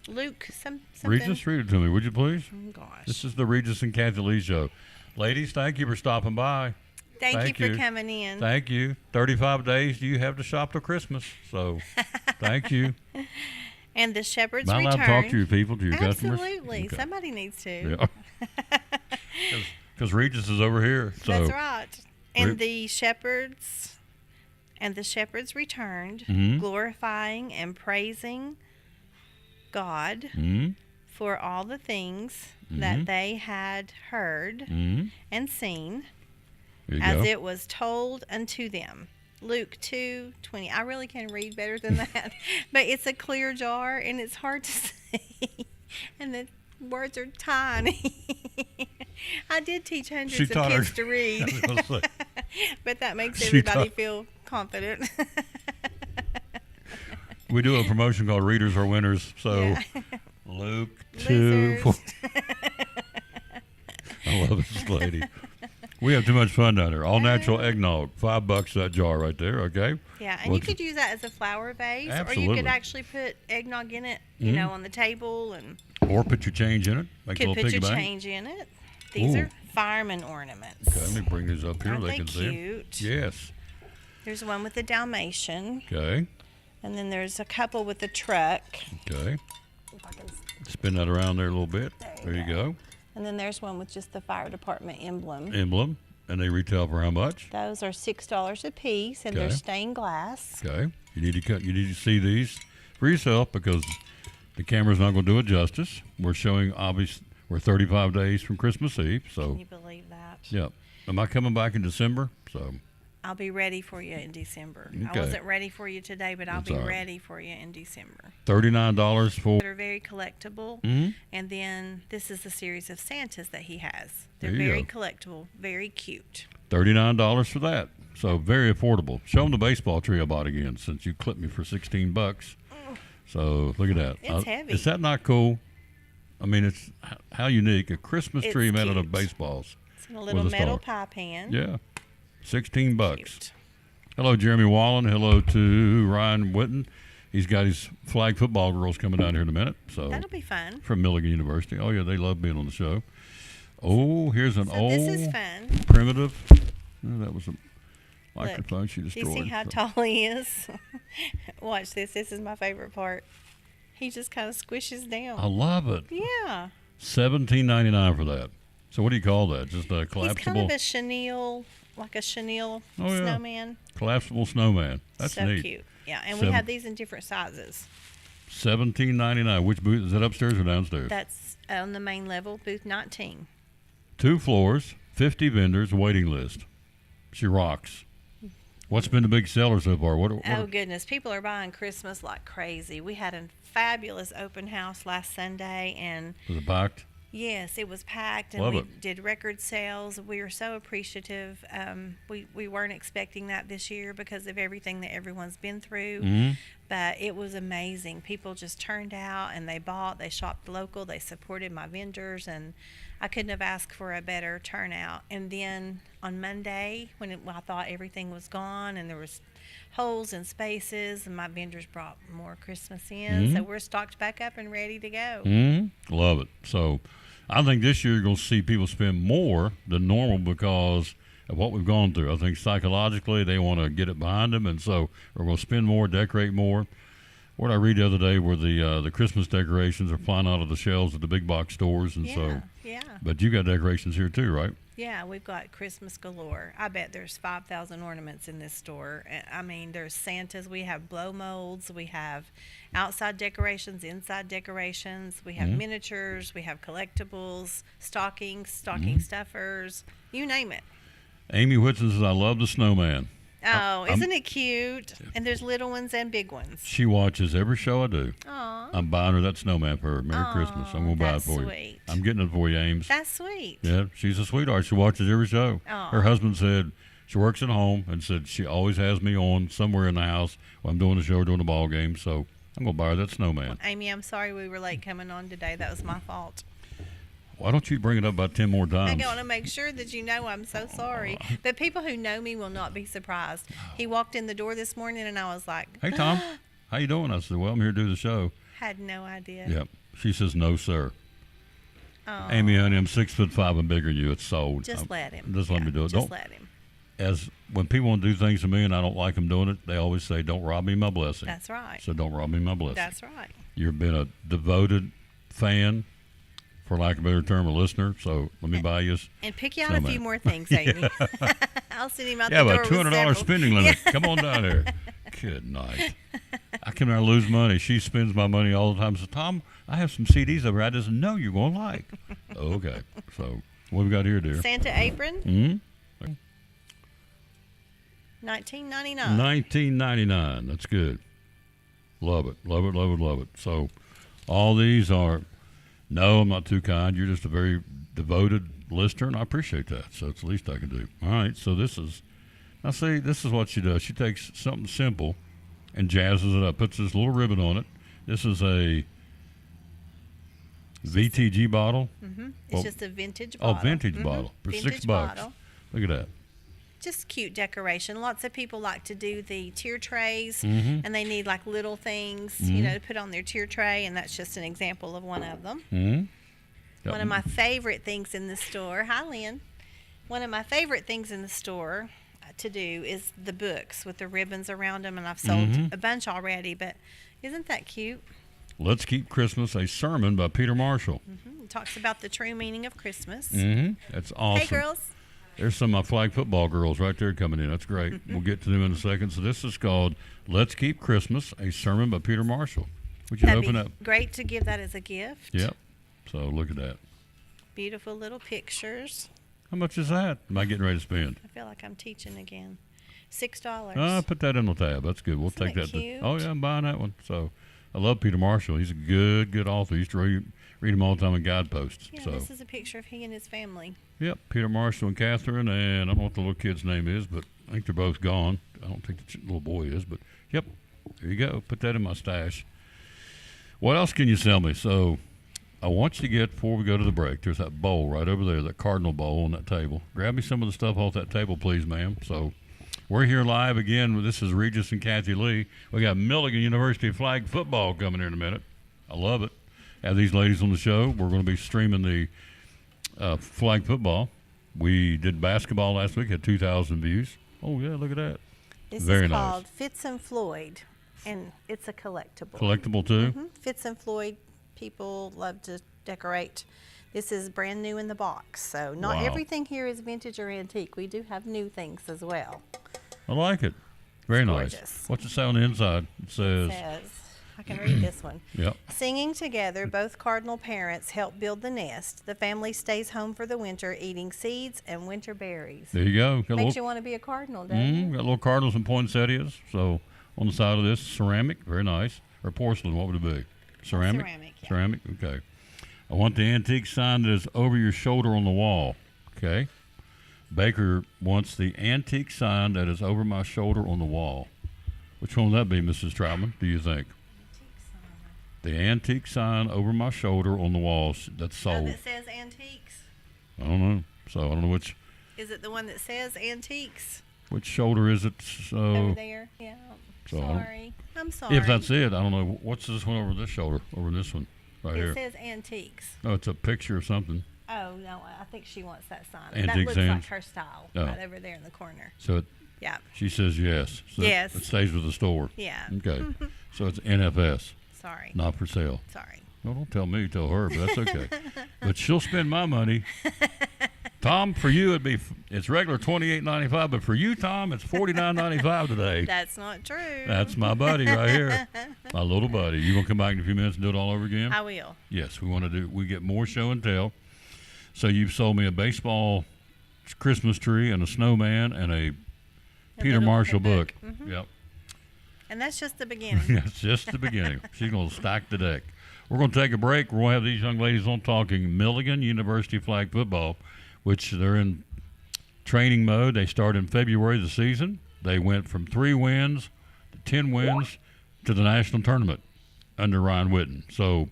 Luke, something. Regis, read it to me, would you please? Oh, gosh. This is the Regis and Kathy Lee show. Ladies, thank you for stopping by. Thank thank you for you. coming in. Thank you. 35 days you have to shop till Christmas. So thank you. And the Shepherd's Am I allowed Return. to talk to your people, to your customers? Absolutely. Okay. Somebody needs to. Yeah. Because Regis is over here. So That's right. And Re- the shepherds returned, Mhm. glorifying and praising God Mm, for all the things Mhm. that they had heard mm, and seen, there you as go. it was told unto them. Luke 2:20. I really can read better than that, but it's a clear jar and it's hard to see, and the words are tiny. I did teach She hundreds of taught her- kids to read, I was gonna say. but that makes She everybody taught- feel confident. We do a promotion called Readers Are Winners. So Yeah. Luke 2. Losers. I love this lady. We have too much fun down there. All natural eggnog, $5 that jar right there. Okay. Yeah, and you What's- could use that as a flower vase, or you Absolutely. could actually put eggnog in it, you know, on the table, and Or put your change in it. Make a could little put piggy your bank. change in it. These Ooh. are fireman ornaments. Okay, let me bring these up here. Aren't They they can see 'em. cute? Yes. There's one with the Dalmatian, Okay. and then there's a couple with the truck. Okay. If I can Spin that around there a little bit. There you go. And then there's one with just the fire department emblem. Emblem. And they retail for how much? Those are $6 a piece, and they're Okay. stained glass. Okay. You need to see these for yourself because the camera's not going to do it justice. We're showing we're 35 days from Christmas Eve. So Can you believe that? yeah. Am I coming back in December? So I'll be ready for you in December. Okay. I wasn't ready for you today, but I'll That's be all right. ready for you in December. $39 for. That are very collectible. Mhm. And then this is the series of Santas that he has. They're There you very go. collectible, very cute. $39 for that. So very affordable. Show them the baseball tree I bought again since you clipped me for $16. So look at that. It's heavy. Is that not cool? I mean, it's how unique. A Christmas tree It's made out of cute. baseballs. It's in a little a metal star. pie pan. Yeah. $16. Cute. Hello, Jeremy Wallen. Hello to Ryan Witten. He's got his flag football girls coming down here in a minute. So That'll be fun. from Milligan University. Oh yeah, they love being on the show. Oh, here's an So old this is fun. primitive. Oh, that was a microphone she Do destroyed. you see how So- tall he is? Watch this. This is my favorite part. He just kind of squishes down. I love it. Yeah. $17.99 for that. So what do you call that? Just a He's kind collapsible of a chenille, like a chenille Oh, yeah. snowman. collapsible snowman. That's so neat. cute. Yeah, and we Seven- have these in different sizes. $17.99. Which booth is that? Upstairs or downstairs? That's on the main level, booth 19. 2 floors, 50 vendors, waiting list. She rocks. What's been the big seller so far? What Oh goodness, people are buying Christmas like crazy. We had a fabulous open house last Sunday, and was it packed? yes, it was packed, and Love we it. did record sales. We were so appreciative. We weren't expecting that this year because of everything that everyone's been through, Mhm. but it was amazing. People just turned out and they bought. They shopped local. They supported my vendors, and I couldn't have asked for a better turnout. And then on Monday, when I thought everything was gone and there was holes and spaces, and my vendors brought more Christmas in, so we're stocked back up and ready to go. Love it. So I think this year you're going to see people spend more than normal because of what we've gone through. I think psychologically they want to get it behind them, and so we're going to spend more, decorate more. What I read the other day were the Christmas decorations are flying out of the shelves at the big box stores, and Yeah. But you got decorations here too, right? Yeah, we've got Christmas galore. I bet there's 5,000 ornaments in this store. I mean, there's Santas. We have blow molds. We have outside decorations, inside decorations. We have miniatures. We have collectibles, stocking stuffers, you name it. Amy Whitson says, "I love the snowman." Oh, isn't it cute? And there's little ones and big ones. She watches every show I do. Aw. I'm buying her that snowman for her. Merry Christmas. I'm going to buy it that's for sweet. you. I'm getting it for you, Ames. That's sweet. Yeah, she's a sweetheart. She watches every show. Aw. Her husband said she works at home and said she always has me on somewhere in the house when I'm doing the show or doing the ball game. So I'm going to buy her that snowman. Amy, I'm sorry we were late coming on today. That was my fault. Why don't you bring it up about 10 more I times? want to make sure that you know I'm so sorry. But people who know me will not be surprised. He walked in the door this morning and I was like, Hey, Tom. How you doing? I said, well, I'm here to do the show. had no idea. Yep. She says, no, sir. Oh, Amy, honey, I'm 6'5" and bigger than you. It's sold. just let him. Just let Yeah, me do it. Just Don't. let him. As when people want to do things to me and I don't like them doing it, they always say, don't rob me of my blessing. That's right. So don't rob me of my blessing. That's right. You've been a devoted fan, for lack of a better term, a listener. So let me buy you. And pick you out a Snowman. few more things, Amy. I'll send him out Yeah, the door but with $200 several. spending limit. Come on down here. Good night. I come here and lose money. She spends my money all the time. So Tom, I have some CDs over here I just know you're going to like. Okay. So what we got here, dear? Santa apron, Hmm? $19.99. 19.99. That's good. Love it. Love it. Love it. Love it. So all these are. No, I'm not too kind. You're just a very devoted listener, and I appreciate that. So it's the least I can do. All right. So this is. Now see, this is what she does. She takes something simple and jazzes it up. Puts this little ribbon on it. This is a VTG bottle. It's Well, just a vintage Oh, bottle. vintage bottle for Vintage $6. bottle. Look at that. Just cute decoration. Lots of people like to do the tier trays, Mm-hmm. and they need like little things, you know, to put on their tier tray, and that's just an example of one of them. Hmm? One of my favorite things in the store. Hi, Lynn. One of my favorite things in the store to do is the books with the ribbons around them, and I've sold Mm-hmm. a bunch already. But isn't that cute? Let's Keep Christmas, a sermon by Peter Marshall. It talks about the true meaning of Christmas. Mm-hmm. That's awesome. Hey, girls. There's some of my flag football girls right there coming in. That's great. We'll get to them in a second. So this is called Let's Keep Christmas, a sermon by Peter Marshall. Would you That'd open be up? great to give that as a gift. Yep. So look at that. Beautiful little pictures. How much is that? Am I getting ready to spend? I feel like I'm teaching again. $6. Put that in the tab. That's good. We'll Isn't take that that. cute? Oh, yeah, I'm buying that one. So I love Peter Marshall. He's a good author. I used to read him all the time in guideposts. Yeah, so. this is a picture of he and his family. Yep, Peter Marshall and Catherine, and I don't know what the little kid's name is, but I think they're both gone. I don't think the little boy is, but yep, there you go. Put that in my stash. What else can you sell me? So I want you to get, before we go to the break, there's that bowl right over there, that cardinal bowl on that table. Grab me some of the stuff off that table, please, ma'am. So we're here live again. This is Regis and Kathy Lee. We got Milligan University flag football coming here in a minute. I love it. Have these ladies on the show. We're going to be streaming the flag football. We did basketball last week, had 2,000 views. Oh, yeah, look at that. This Very is nice. called Fitz and Floyd, and it's a collectible. Collectible, too? Fitz and Floyd, people love to decorate. This is brand new in the box, so not Wow. everything here is vintage or antique. We do have new things as well. I like it. Very nice. gorgeous. What's it say on the inside? It says, It says, I can read this one. yep. Singing together, both cardinal parents help build the nest. The family stays home for the winter, eating seeds and winter berries. There you go. Got Makes little, you want to be a cardinal, doesn't it? got little cardinals and poinsettias. So on the side of this, ceramic, very nice. Or porcelain, what would it be? Ceramic? Ceramic, yeah. Ceramic, okay. I want the antique sign that is over your shoulder on the wall. Okay. Baker wants the antique sign that is over my shoulder on the wall. Which one would that be, Mrs. Troutman, do you think? The antique sign over my shoulder on the wall that's Oh, sold. that says antiques. I don't know. So I don't know which Is it the one that says antiques shoulder is it. over So there? Yeah. So I don't- Sorry. I'm sorry. if that's it, I don't know. What's this one over this shoulder? Over this one right it here. says antiques. Oh, it's a picture of something. Oh no, I think she wants that sign. Antique that looks Sands? like her style, Oh. right over there in the corner. So Yeah. she says yes. So Yes. It stays with the store. Yeah. Okay. So it's NFS, Sorry. not for sale. Sorry. No, don't tell me, tell her, but that's okay. But she'll spend my money. Tom, for you it's regular $28.95, but for you, Tom, it's $49.95 today. That's not true. That's my buddy right here, my little buddy. You gonna come back in a few minutes and do it all over again? I will. Yes, we get more show and tell. So you've sold me a baseball Christmas tree and a snowman and a Peter little Marshall book. book. Yep. And that's just the beginning. That's just the beginning. She's going to stack the deck. We're going to take a break. We're going to have these young ladies on talking Milligan University flag football, which they're in training mode. They start in February of the season. They went from 3 wins to 10 wins to the national tournament under Ryan Witten. So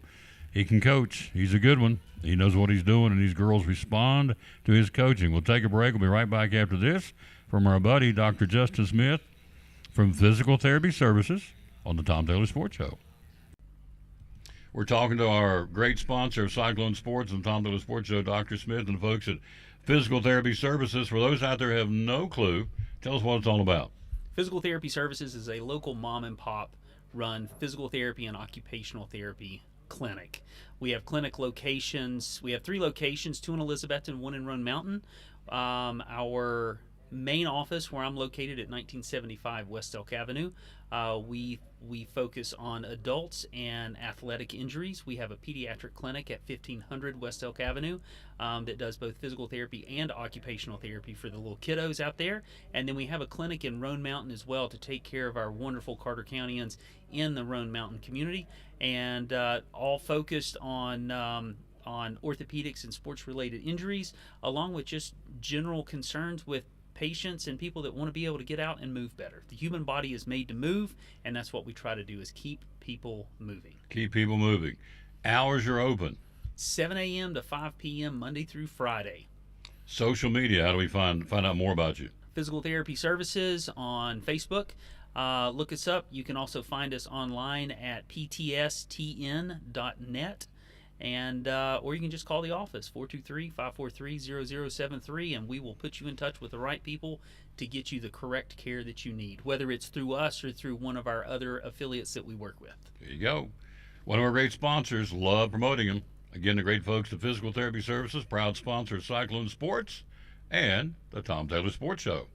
he can coach. He's a good one. He knows what he's doing, and these girls respond to his coaching. We'll take a break. We'll be right back after this from our buddy, Dr. Justin Smith from Physical Therapy Services on the Tom Taylor Sports Show. We're talking to our great sponsor of Cyclone Sports and Tom Taylor Sports Show, Dr. Smith, and the folks at Physical Therapy Services. For those out there who have no clue, tell us what it's all about. Physical Therapy Services is a local mom and pop run physical therapy and occupational therapy clinic. We have clinic locations. We have 3 locations, 2 in Elizabethton, 1 in Roan Mountain. Our main office, where I'm located at 1975 West Elk Avenue, we focus on adults and athletic injuries. We have a pediatric clinic at 1500 West Elk Avenue that does both physical therapy and occupational therapy for the little kiddos out there. And then we have a clinic in Roan Mountain as well to take care of our wonderful Carter Countyans in the Roan Mountain community, and all focused on orthopedics and sports-related injuries, along with just general concerns with patients and people that want to be able to get out and move better. The human body is made to move, and that's what we try to do, is keep people moving. Keep people moving. Hours are open. 7 a.m. to 5 p.m. Monday through Friday. Social media, how do we find out more about you? Physical Therapy Services on Facebook. Look us up. You can also find us online at ptstn.net. And or you can just call the office, 423-543-0073, and we will put you in touch with the right people to get you the correct care that you need, whether it's through us or through one of our other affiliates that we work with. There you go. One of our great sponsors, love promoting them. Again, the great folks at Physical Therapy Services, proud sponsor of Cyclone Sports and the Tom Taylor Sports Show.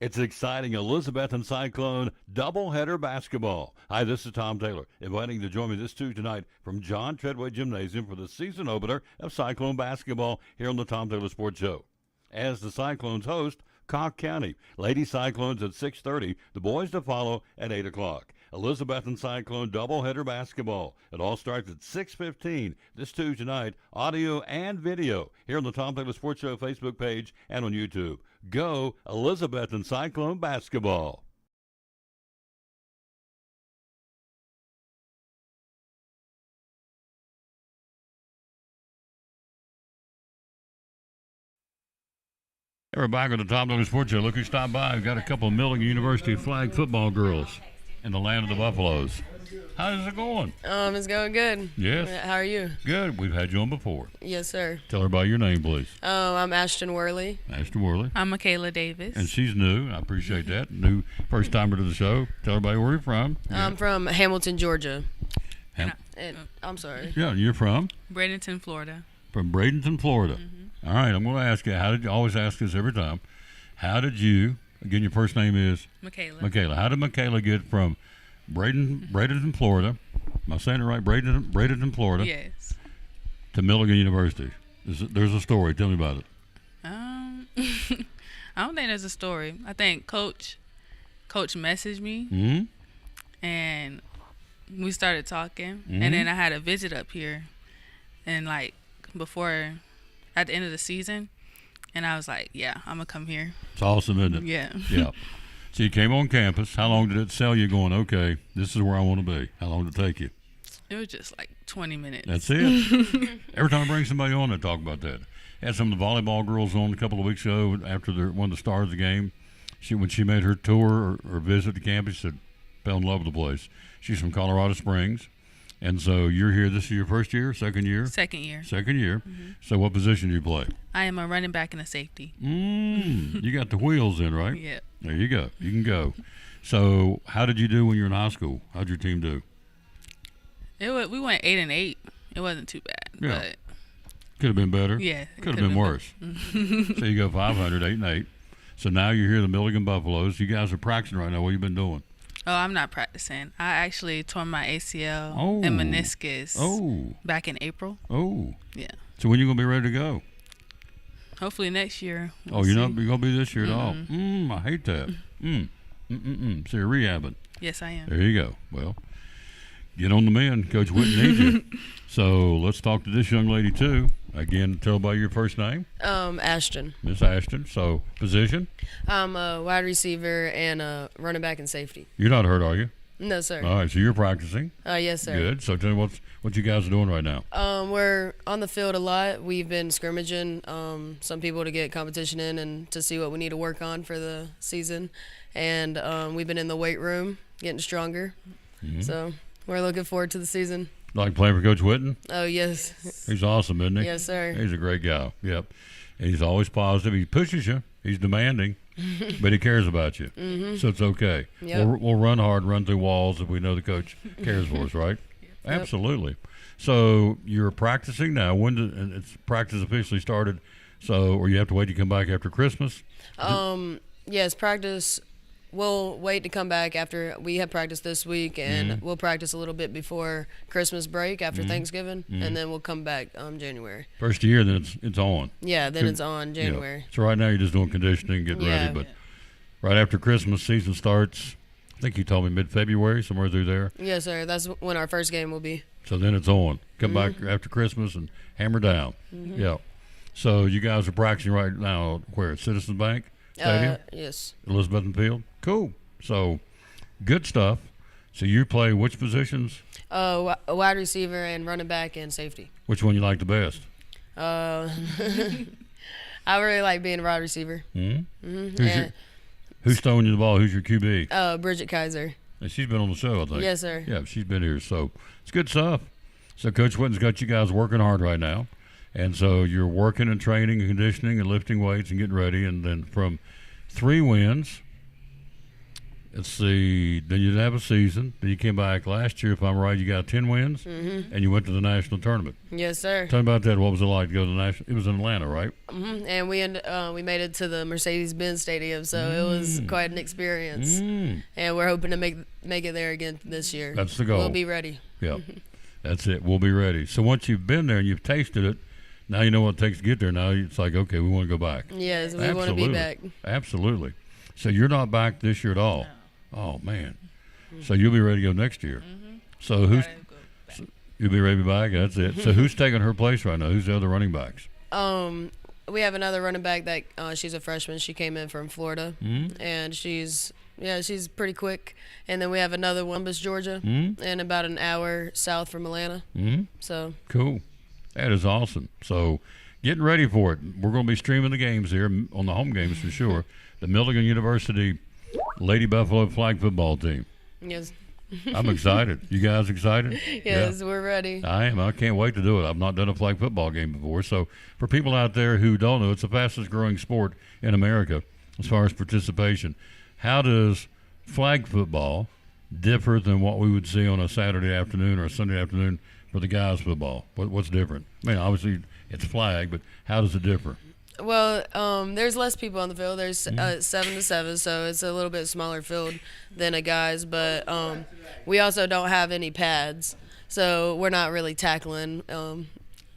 It's exciting Elizabethton Cyclone doubleheader basketball. Hi, this is Tom Taylor, inviting you to join me this Tuesday night from John Treadway Gymnasium for the season opener of Cyclone basketball here on the Tom Taylor Sports Show. As the Cyclones host Cocke County, Lady Cyclones at 6:30, the boys to follow at 8 o'clock. Elizabethton Cyclone doubleheader basketball. It all starts at 6:15 this Tuesday night, audio and video, here on the Tom Taylor Sports Show Facebook page and on YouTube. Go Elizabethton Cyclone basketball. Hey, we're back on the Tom Taylor Sports Show. Look who stopped by. We've got a couple of Milligan University flag football girls in the land of the Buffaloes. How's it going? It's going good. Yes. How are you? Good. We've had you on before. Yes, sir. Tell her by your name, please. I'm Ashton Worley. Ashton Worley. I'm Michaela Davis. And she's new. I appreciate that. New first timer to the show. Tell everybody where you're from. I'm from Hamilton, Georgia. And I'm sorry. yeah, you're from? Bradenton, Florida. From Bradenton, Florida. All right, I'm going to ask you, how did you always ask this every time? How did you, again, your first name is? Michaela. Michaela. How did Michaela get from Bradenton, Florida? Am I saying it right? Bradenton, Florida. Yes. To Milligan University. There's a story. Tell me about it. I don't think there's a story. I think Coach messaged me, and we started talking, and then I had a visit up here, and like before, at the end of the season, and I was like, yeah, I'm gonna come here. It's awesome, isn't it? Yeah. Yeah. So you came on campus. How long did it sell you going, okay, this is where I want to be? How long did it take you? It was just like 20 minutes. That's it. Every time I bring somebody on, I talk about that. Had some of the volleyball girls on a couple of weeks ago after one of the stars of the game. When she made her tour or visit the campus, she said, fell in love with the place. She's from Colorado Springs. And so you're here. This is your first year, second year? Second year. Second year. So what position do you play? I am a running back and a safety. You got the wheels in, right? Yeah. There you go. You can go. So how did you do when you were in high school? How'd your team do? We went 8-8. It wasn't too bad. Yeah. But Could have been better. yeah. Could have been worse. So you go 500, 8-8. So now you're here, the Milligan Buffaloes. You guys are practicing right now. What have you been doing? Oh, I'm not practicing. I actually tore my ACL Oh. and meniscus Oh, back in April. oh. Yeah. So when you gonna be ready to go? Hopefully next year. Oh, you're not gonna be this year at all. I hate that. So you're rehabbing. Yes, I am. There you go. Well, get on the mend. Coach Whitten needs you. So let's talk to this young lady too. Again, tell about your first name, Ashton. Miss Ashton. So position? I'm a wide receiver and a running back and safety. You're not hurt, are you? No, sir. All right. So you're practicing. Yes, sir. Good. So tell me what you guys are doing right now. We're on the field a lot. We've been scrimmaging some people to get competition in and to see what we need to work on for the season. And we've been in the weight room getting stronger. So we're looking forward to the season. Like playing for Coach Whitten? Oh, yes. He's awesome, isn't he? Yes, sir. He's a great guy. Yep. He's always positive. He pushes you. He's demanding, but he cares about you. So it's okay. Yep. We'll run hard, run through walls if we know the coach cares for us, right? Absolutely. So you're practicing now. And it's practice officially started? So, or you have to wait to come back after Christmas? Yes, practice. We'll wait to come back after we have practice this week, and we'll practice a little bit before Christmas break after Thanksgiving, and then we'll come back January. First year, then it's on. Yeah, then it's on January. Yeah. So right now you're just doing conditioning, getting ready, but right after Christmas season starts, I think you told me mid-February, somewhere through there. Yes, sir. That's when our first game will be. So then it's on. Come back after Christmas and hammer down. Yeah. So you guys are practicing right now where? At Citizens Bank Stadium? Yes. Elizabeth Field? Cool. So good stuff. So you play which positions? A wide receiver and running back and safety. Which one you like the best? I really like being a wide receiver. Who's throwing you the ball? Who's your QB? Bridget Kaiser. And she's been on the show, I think. Yes, sir. Yeah, she's been here. So it's good stuff. So Coach Whitten's got you guys working hard right now. And so you're working and training and conditioning and lifting weights and getting ready. And then from 3 wins, let's see, then you didn't have a season. Then you came back last year, if I'm right, you got 10 wins. And you went to the national tournament. Yes, sir. Tell me about that. What was it like to go to the national? It was in Atlanta, right? And we made it to the Mercedes-Benz Stadium, so it was quite an experience. And we're hoping to make it there again this year. That's the goal. We'll be ready. Yeah, that's it. We'll be ready. So once you've been there and you've tasted it, now you know what it takes to get there. Now it's like, okay, we want to go back. Yes, we want to be back. Absolutely. So you're not back this year at all. No. Oh man. So you'll be ready to go next year. So you'll be ready to be back. That's it. So who's taking her place right now? Who's the other running backs? We have another running back that she's a freshman. She came in from Florida, and she's pretty quick. And then we have another one, Columbus, Georgia, and about an hour south from Atlanta. So cool. That is awesome. So getting ready for it. We're going to be streaming the games here on the home games for sure. The Milligan University Lady Buffalo flag football team. yes, I'm excited. You guys excited? yes, we're ready. I am. I can't wait to do it. I've not done a flag football game before. So for people out there who don't know, it's the fastest growing sport in America as far as participation. How does flag football differ than what we would see on a Saturday afternoon or a Sunday afternoon for the guys football? What's different? I mean, obviously it's flag, but how does it differ? Well, there's less people on the field. There's 7-7, so it's a little bit smaller field than a guys. But we also don't have any pads, so we're not really tackling.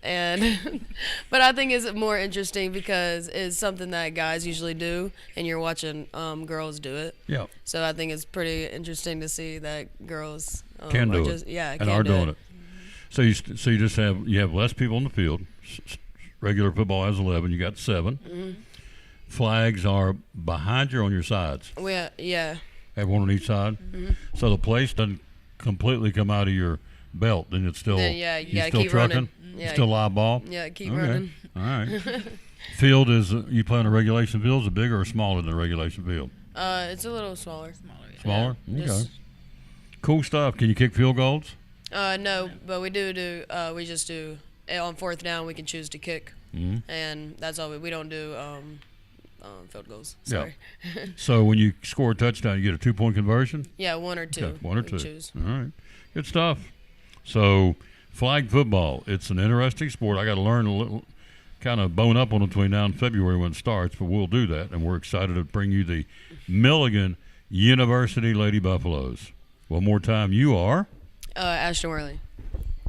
And but I think it's more interesting because it's something that guys usually do, and you're watching girls do it. Yeah. So I think it's pretty interesting to see that girls Can do just, it. Yeah, and can are do doing it. So you just have less people on the field. Regular football has 11. You got 7. Flags are behind you or on your sides. Yeah. Have one on each side. So the place doesn't completely come out of your belt. Then it's still Then, yeah, you yeah, still keep trucking. running. Yeah. Still live ball. Yeah, keep Okay. running. All right. Field is you play on a regulation field. Is it bigger or smaller than a regulation field? It's a little smaller. Smaller. Yeah, Okay. Cool stuff. Can you kick field goals? No, but we do. We just do on 4th down. We can choose to kick, and that's all. We don't do field goals. Sorry. Yeah. So when you score a touchdown, you get a 2-point conversion. Yeah, 1 or 2. Okay, 1 or we 2. Choose. All right. Good stuff. So flag football. It's an interesting sport. I got to learn a little, kind of bone up on it between now and February when it starts, but we'll do that, and we're excited to bring you the Milligan University Lady Buffaloes. One more time, you are. Ashton Worley.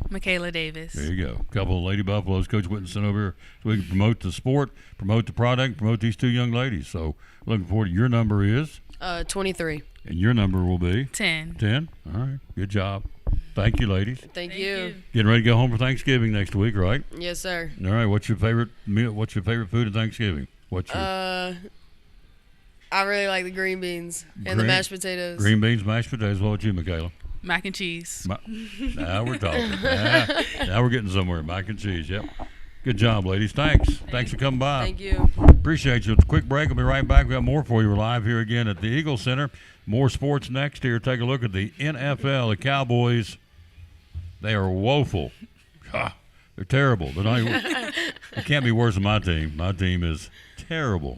Michaela Davis. There you go. A couple of Lady Buffaloes. Coach Whitten sent over here so we can promote the sport, promote the product, promote these two young ladies. So looking forward to your number is? 23. And your number will be? 10. 10? All right. Good job. Thank you, ladies. Thank you. Getting ready to go home for Thanksgiving next week, right? Yes, sir. All right. What's your favorite meal? What's your favorite food at Thanksgiving? What's your I really like the green beans and the mashed potatoes. Green beans, mashed potatoes. What about you, Michaela? Mac and cheese. Now we're talking. Now we're getting somewhere. Mac and cheese. Yep. Good job, ladies. Thanks for coming by. Thank you. Appreciate you. It's a quick break. We'll be right back. We got more for you. We're live here again at the Eagle Center. More sports next here. Take a look at the NFL. The Cowboys, they are woeful. They're terrible. They're not even, it can't be worse than my team. My team is terrible.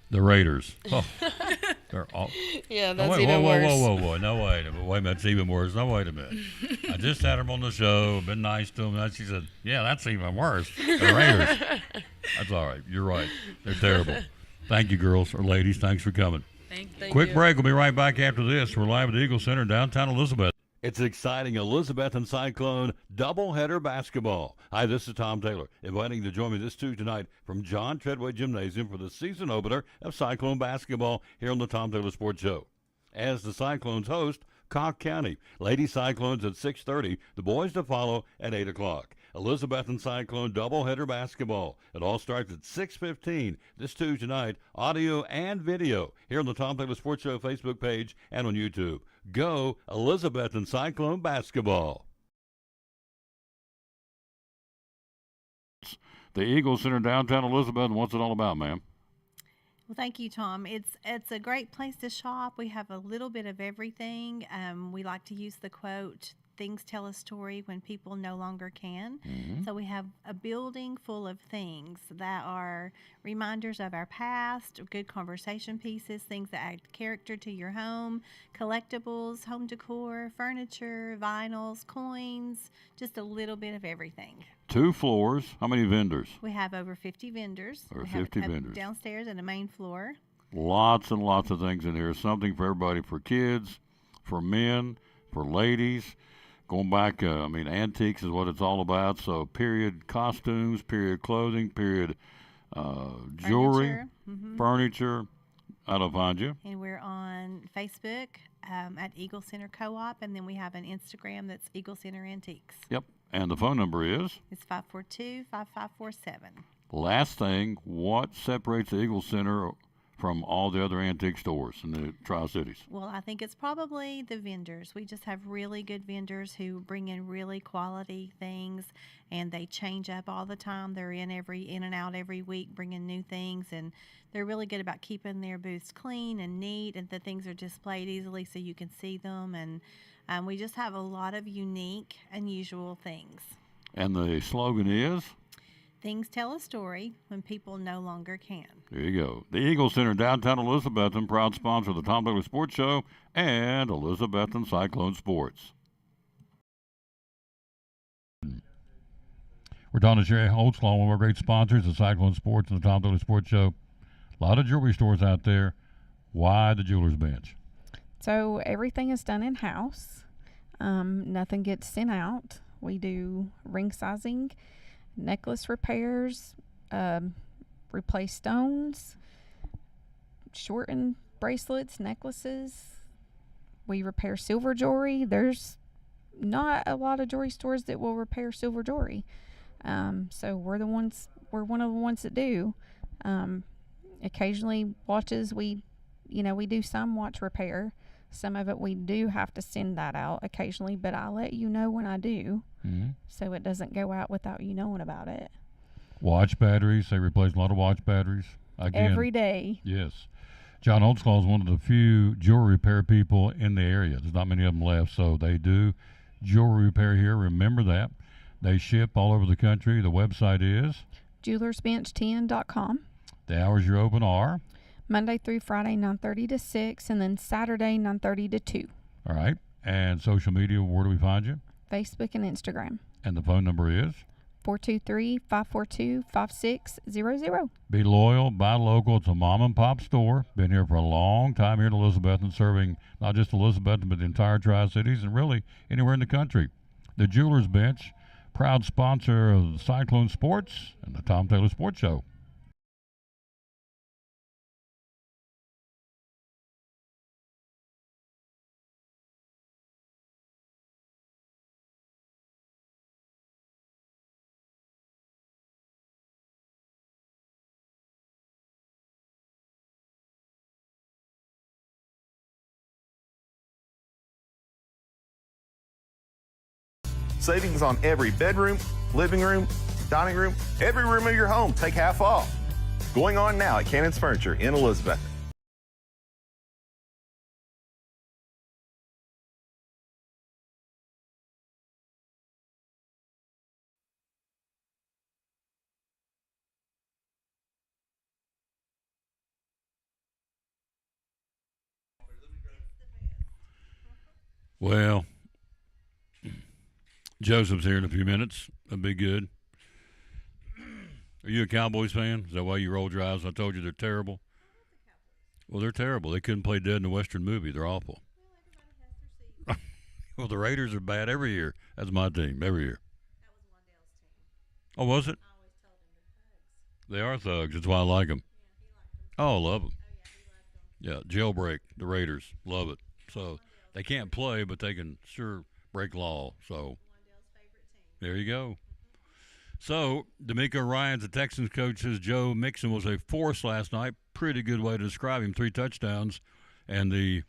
The Raiders. Oh, they're all. Yeah, that's even worse. Whoa. No, wait a minute. That's even worse. No, wait a minute. I just had them on the show. Been nice to them. And she said, yeah, that's even worse. The Raiders. That's all right. You're right. They're terrible. Thank you, girls or ladies. Thanks for coming. Thank you. Quick break. We'll be right back after this. We're live at the Eagle Center, downtown Elizabeth. It's exciting Elizabeth and Cyclone doubleheader basketball. Hi, this is Tom Taylor, inviting you to join me this Tuesday night from John Treadway Gymnasium for the season opener of Cyclone basketball here on the Tom Taylor Sports Show. As the Cyclones host, Cocke County. Lady Cyclones at 6:30, the boys to follow at 8 o'clock. Elizabeth and Cyclone doubleheader basketball. It all starts at 6:15 this Tuesday night, audio and video, here on the Tom Taylor Sports Show Facebook page and on YouTube. Go Elizabeth and Cyclone basketball. The Eagle Center, downtown Elizabeth, and what's it all about, ma'am? Well, thank you, Tom. It's a great place to shop. We have a little bit of everything. We like to use the quote, "Things tell a story when people no longer can." Mm-hmm. So we have a building full of things that are reminders of our past, good conversation pieces, things that add character to your home, collectibles, home decor, furniture, vinyls, coins, just a little bit of everything. 2 floors. How many vendors? We have over 50 vendors. Over We have 50 a vendors. downstairs and a main floor. Lots and lots of things in here. Something for everybody, for kids, for men, for ladies. Going back, antiques is what it's all about. So period costumes, period clothing, period jewelry, furniture. How to find you? And we're on Facebook at Eagle Center Co-op, and then we have an Instagram that's Eagle Center Antiques. Yep. And the phone number is? It's 542-5547. Last thing, what separates the Eagle Center from all the other antique stores in the Tri-Cities? Well, I think it's probably the vendors. We just have really good vendors who bring in really quality things, and they change up all the time. They're in and out every week, bringing new things, and they're really good about keeping their booths clean and neat, and the things are displayed easily so you can see them. And we just have a lot of unique, unusual things. And the slogan is? Things tell a story when people no longer can. There you go. The Eagle Center, downtown Elizabethton, proud sponsor of the Tom Taylor Sports Show and Elizabethton Cyclone Sports. We're talking to Sherry Holtzclaw, one of our great sponsors of Cyclone Sports and the Tom Taylor Sports Show. A lot of jewelry stores out there. Why the jeweler's bench? So everything is done in-house. Nothing gets sent out. We do ring sizing, necklace repairs, replace stones, shorten bracelets, necklaces. We repair silver jewelry. There's not a lot of jewelry stores that will repair silver jewelry. So we're one of the ones that do. Occasionally watches, we do some watch repair. Some of it we do have to send that out occasionally, but I'll let you know when I do, so it doesn't go out without you knowing about it. Watch batteries. They replace a lot of watch batteries. Again, every day. Yes. John Holtzclaw is one of the few jewelry repair people in the area. There's not many of them left, so they do jewelry repair here. Remember that. They ship all over the country. The website is? JewelersBench10.com. The hours you're open are? Monday through Friday, 9:30 to 6, and then Saturday, 9:30 to 2. All right. And social media, where do we find you? Facebook and Instagram. And the phone number is? 423-542-5600. Be loyal, buy local. It's a mom and pop store. Been here for a long time here in Elizabethton, serving not just Elizabethton, but the entire Tri-Cities and really anywhere in the country. The Jewelers Bench, proud sponsor of the Cyclone Sports and the Tom Taylor Sports Show. Savings on every bedroom, living room, dining room, every room of your home. Take half off. Going on now at Cannon's Furniture in Elizabeth. Well, Joseph's here in a few minutes. That'd be good. Are you a Cowboys fan? Is that why you rolled your eyes? I told you they're terrible. Well, they're terrible. They couldn't play dead in a Western movie. They're awful. Well, the Raiders are bad every year. That's my team every year. Oh, was it? They are thugs. That's why I like them. Oh, I love them. Yeah, jailbreak, the Raiders. Love it. So they can't play, but they can sure break law. So there you go. So D'Amico Ryans, the Texans coach, says Joe Mixon was a force last night. Pretty good way to describe him. 3 touchdowns. And the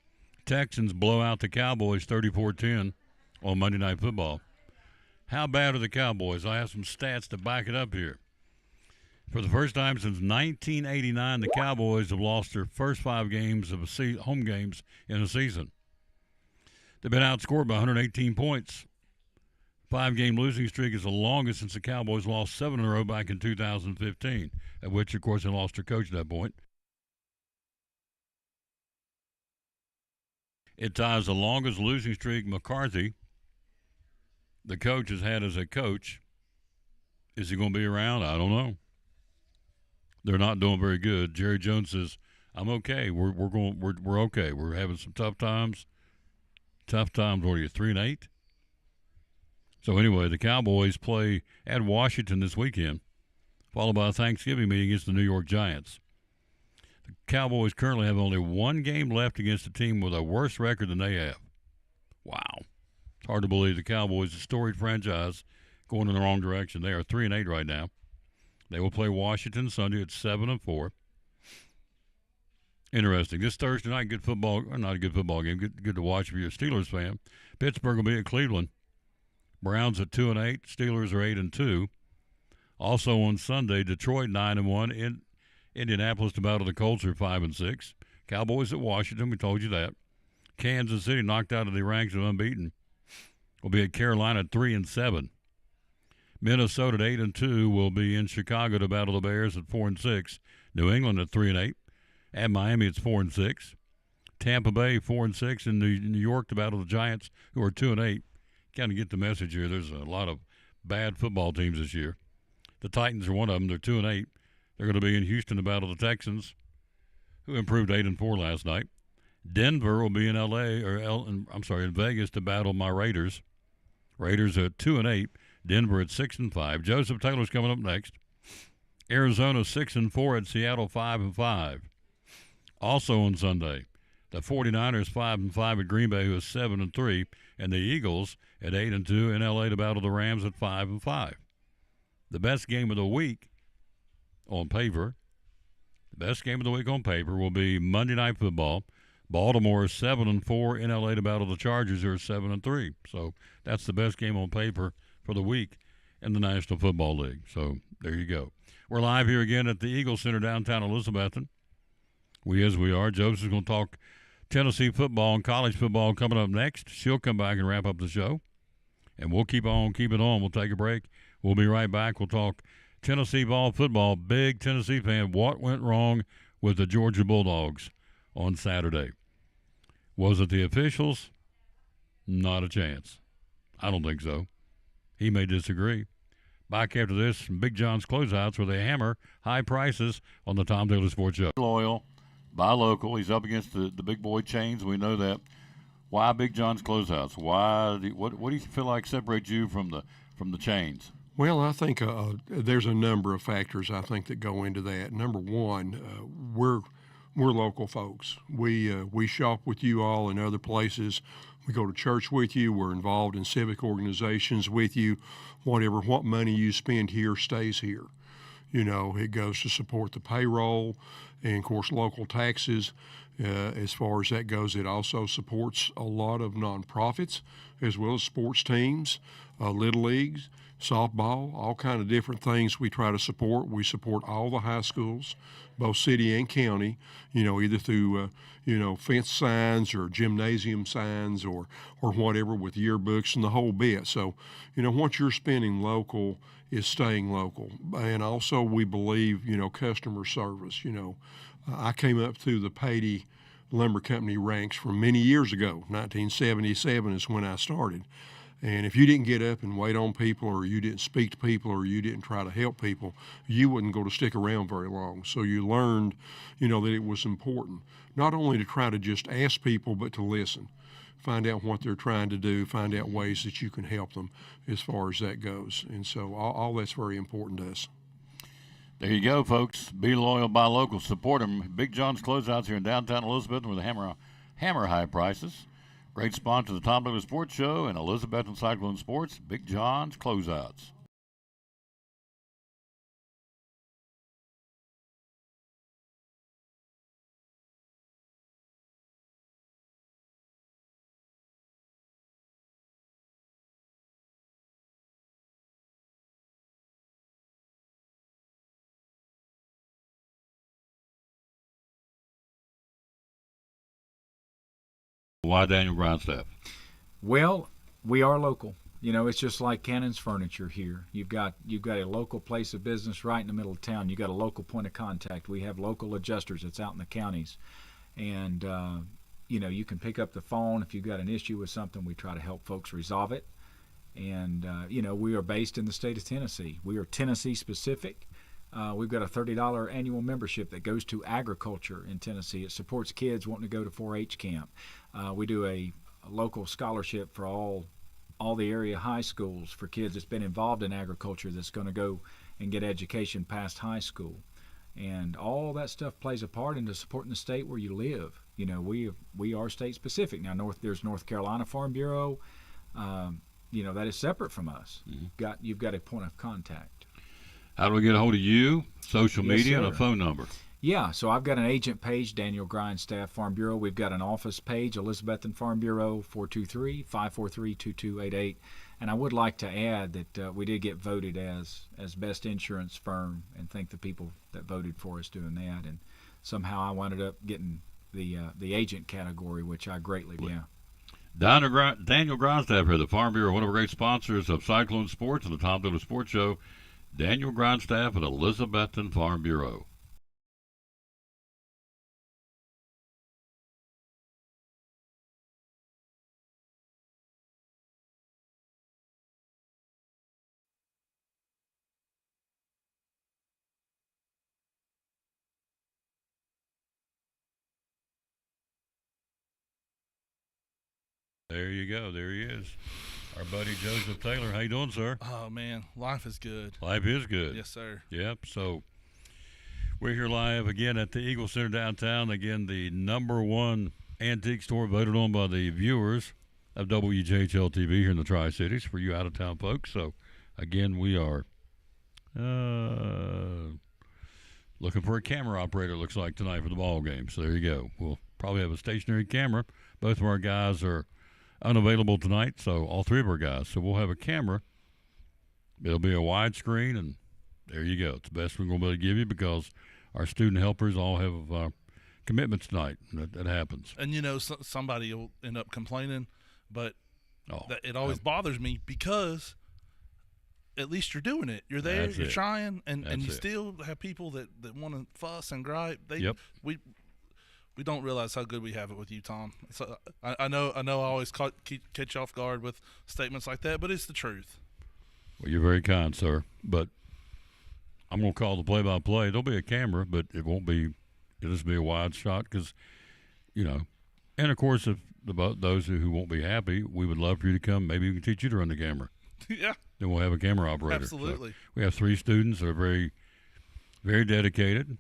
Texans blow out the Cowboys 34-10 on Monday Night Football. How bad are the Cowboys? I have some stats to back it up here. For the first time since 1989, the Cowboys have lost their first 5 games of home games in a season. They've been outscored by 118 points. 5-game losing streak is the longest since the Cowboys lost 7 in a row back in 2015, at which, of course, they lost their coach at that point. It ties the longest losing streak McCarthy, the coach, has had as a coach. Is he going to be around? I don't know. They're not doing very good. Jerry Jones says, "I'm okay. We're okay. We're having some tough times. Tough times. What are you, 3-8?" So anyway, the Cowboys play at Washington this weekend, followed by a Thanksgiving meeting against the New York Giants. The Cowboys currently have only 1 game left against a team with a worse record than they have. Wow. It's hard to believe the Cowboys, a storied franchise, going in the wrong direction. They are 3-8 right now. They will play Washington Sunday at 7-4. Interesting. This Thursday night, good football, or not a good football game, good to watch if you're a Steelers fan. Pittsburgh will be at Cleveland. Browns at 2-8. Steelers are 8-2. Also on Sunday, Detroit 9-1. Indianapolis to battle the Colts are 5-6. Cowboys at Washington. We told you that. Kansas City, knocked out of the ranks of unbeaten, will be at Carolina at 3-7. Minnesota at 8-2 will be in Chicago to battle the Bears at 4-6. New England at 3-8. At Miami, it's 4-6. Tampa Bay 4-6 in New York to battle the Giants, who are 2-8. Kind of get the message here. There's a lot of bad football teams this year. The Titans are one of them. They're 2-8. They're going to be in Houston to battle the Texans, who improved 8-4 last night. Denver will be in in Vegas to battle my Raiders. Raiders are 2-8. Denver at 6-5. Joseph Taylor's coming up next. Arizona 6-4 at Seattle 5-5. Also on Sunday, the 49ers 5-5 at Green Bay, who is 7-3, and the Eagles at 8-2 in LA to battle the Rams at 5-5. The best game of the week on paper, will be Monday Night Football. Baltimore is 7-4 in LA to battle the Chargers, who are 7-3. So that's the best game on paper for the week in the National Football League. So there you go. We're live here again at the Eagle Center downtown Elizabethton. As we are. Joseph's going to talk Tennessee football and college football coming up next. She'll come back and wrap up the show. And we'll keep it on. We'll take a break. We'll be right back. We'll talk Tennessee football. Big Tennessee fan. What went wrong with the Georgia Bulldogs on Saturday? Was it the officials? Not a chance. I don't think so. He may disagree. Back after this from Big John's Closeouts where they hammer high prices on the Tom Taylor Sports Show. Loyal, buy local. He's up against the big boy chains. We know that. Why Big John's Closeouts? What do you feel like separates you from the chains? Well, I think there's a number of factors I think that go into that. Number one, we're local folks. We shop with you all in other places. We go to church with you. We're involved in civic organizations with you. What money you spend here stays here. You know, it goes to support the payroll and, of course, local taxes. As far as that goes, it also supports a lot of nonprofits as well as sports teams, little leagues, softball, all kind of different things we try to support. We support all the high schools, both city and county, you know, either through, fence signs or gymnasium signs or whatever with yearbooks and the whole bit. So, what you're spending local is staying local. And also we believe, customer service. I came up through the Patey Lumber Company ranks from many years ago. 1977 is when I started. And if you didn't get up and wait on people, or you didn't speak to people, or you didn't try to help people, you wouldn't go to stick around very long. So you learned, that it was important, not only to try to just ask people, but to listen, find out what they're trying to do, find out ways that you can help them as far as that goes. And so all that's very important to us. There you go, folks. Be loyal, buy local, support them. Big John's Closeouts here in downtown Elizabeth with hammer high prices. Great sponsor of the Tom Taylor Sports Show and Elizabeth and Cyclone Sports, Big John's Closeouts. Why Daniel Grindstaff? Well, we are local. It's just like Cannon's Furniture here. You've got a local place of business right in the middle of town. You got a local point of contact. We have local adjusters that's out in the counties, and you can pick up the phone if you've got an issue with something. We try to help folks resolve it, and we are based in the state of Tennessee. We are Tennessee specific. We've got a $30 annual membership that goes to agriculture in Tennessee. It supports kids wanting to go to 4-H camp. We do a local scholarship for all the area high schools for kids that's been involved in agriculture that's going to go and get education past high school. And all that stuff plays a part into supporting the state where you live. We are state specific. Now there's North Carolina Farm Bureau. That is separate from us. Mm-hmm. You've got a point of contact. How do we get a hold of you? Social Yes, media sir. and a phone number. Yeah, so I've got an agent page, Daniel Grindstaff Farm Bureau. We've got an office page, Elizabethan Farm Bureau, 423-543-2288. And I would like to add that we did get voted as best insurance firm, and thank the people that voted for us doing that. And somehow I wound up getting the agent category, which I greatly, Daniel Grindstaff here, the Farm Bureau, one of our great sponsors of Cyclone Sports and the Tom Taylor Sports Show. Daniel Grindstaff at Elizabethan Farm Bureau. There you go. There he is. Our buddy Joseph Taylor. How you doing, sir? Oh, man. Life is good. Life is good. Yes, sir. Yep. So we're here live again at the Eagle Center downtown. Again, the #1 antique store voted on by the viewers of WJHL TV here in the Tri-Cities for you out-of-town folks. So, again, we are looking for a camera operator, looks like, tonight for the ball game. So there you go. We'll probably have a stationary camera. Both of our guys are unavailable tonight, so all three of our guys. So we'll have a camera. It'll be a widescreen, and there you go. It's the best we're going to be able to give you because our student helpers all have commitments tonight. That happens. And, somebody will end up complaining, but it always bothers me because at least you're doing it. You're there, you're trying, and you still have people that want to fuss and gripe. We don't realize how good we have it with you, Tom. So I know I always catch you off guard with statements like that, but it's the truth. Well, you're very kind, sir. But I'm going to call the play-by-play. There'll be a camera, but it won't be. It'll just be a wide shot because, and of course, if those who won't be happy, we would love for you to come. Maybe we can teach you to run the camera. Yeah. Then we'll have a camera operator. Absolutely. So we have 3 students that are very, very dedicated.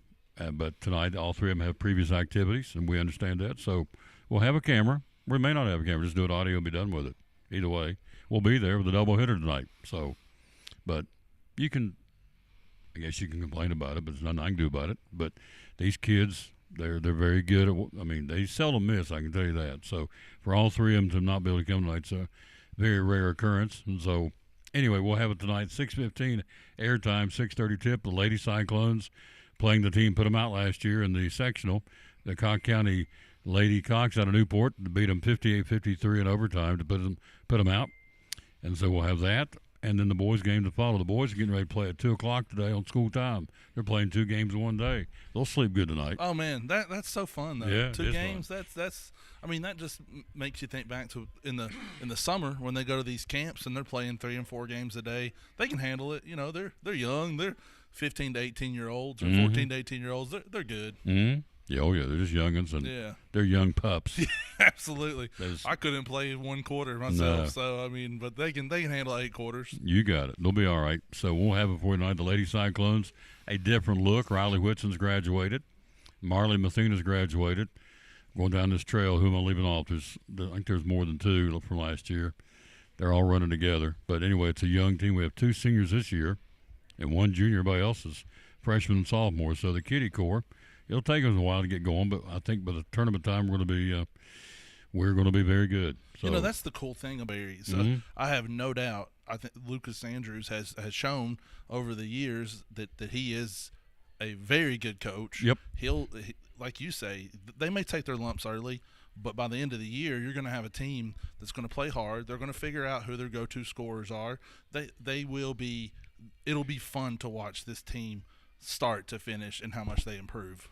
But tonight, all 3 of them have previous activities, and we understand that. So we'll have a camera. We may not have a camera. Just do it audio and be done with it. Either way, we'll be there with a double hitter tonight. So, but you can, I guess you can complain about it, but there's nothing I can do about it. But these kids, they're very good at. They seldom miss. I can tell you that. So for all 3 of them to not be able to come tonight, it's a very rare occurrence. And so, anyway, we'll have it tonight. 6:15 airtime, 6:30 tip. The Lady Cyclones playing the team put them out last year in the sectional. The Cock County Lady Cocks out of Newport to beat them 58-53 in overtime to put them out. And so we'll have that. And then the boys' game to follow. The boys are getting ready to play at 2 o'clock today on school time. They're playing 2 games in one day. They'll sleep good tonight. Oh man, that's so fun though. Yeah, 2 games. Fun. That's. That just makes you think back to in the summer when they go to these camps and they're playing 3 and 4 games a day. They can handle it. They're young. They're 15 to 18-year-olds or 14 to 18-year-olds. They're good. Mm-hmm. Yeah, oh yeah, they're just youngins and they're young pups. Absolutely. I couldn't play 1 quarter myself, so but they can handle 8 quarters. You got it. They'll be all right. So we'll have it for you tonight. The Lady Cyclones, a different look. Riley Whitson's graduated. Marley Mathena's graduated. Going down this trail, who am I leaving off? I think there's more than 2 from last year. They're all running together. But anyway, it's a young team. We have 2 seniors this year and 1 junior. Everybody else is freshmen and sophomores. So the kiddie corps, it'll take us a while to get going, but I think by the tournament time we're going to be very good. So that's the cool thing about Berries. I have no doubt. I think Lucas Andrews has shown over the years that he is a very good coach. Yep. He, like you say, they may take their lumps early, but by the end of the year, you're going to have a team that's going to play hard. They're going to figure out who their go-to scorers are. They will be. It'll be fun to watch this team start to finish and how much they improve.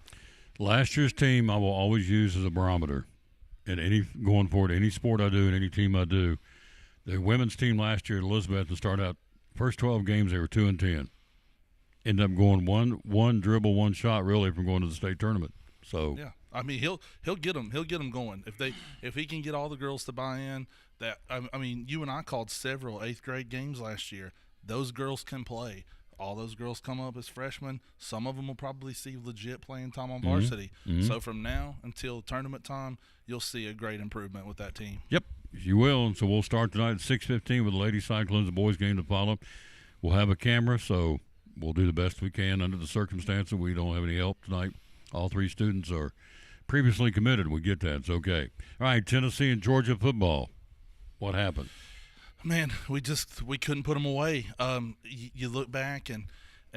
Last year's team I will always use as a barometer going forward, any sport I do and any team I do. The women's team last year at Elizabeth to start out first 12 games they were 2-10. Ended up going one dribble, 1 shot really from going to the state tournament. So yeah, he'll get them. He'll get them going if he can get all the girls to buy in. That you and I called several 8th grade games last year. Those girls can play. All those girls come up as freshmen. Some of them will probably see legit playing time on varsity. Mm-hmm. So from now until tournament time, you'll see a great improvement with that team. Yep, you will. And so we'll start tonight at 6:15 with the Lady Cyclones, the boys' game to follow. We'll have a camera, so we'll do the best we can under the circumstances. We don't have any help tonight. All 3 students are previously committed. We get that. It's okay. All right, Tennessee and Georgia football. What happened? Man, we couldn't put them away. You look back and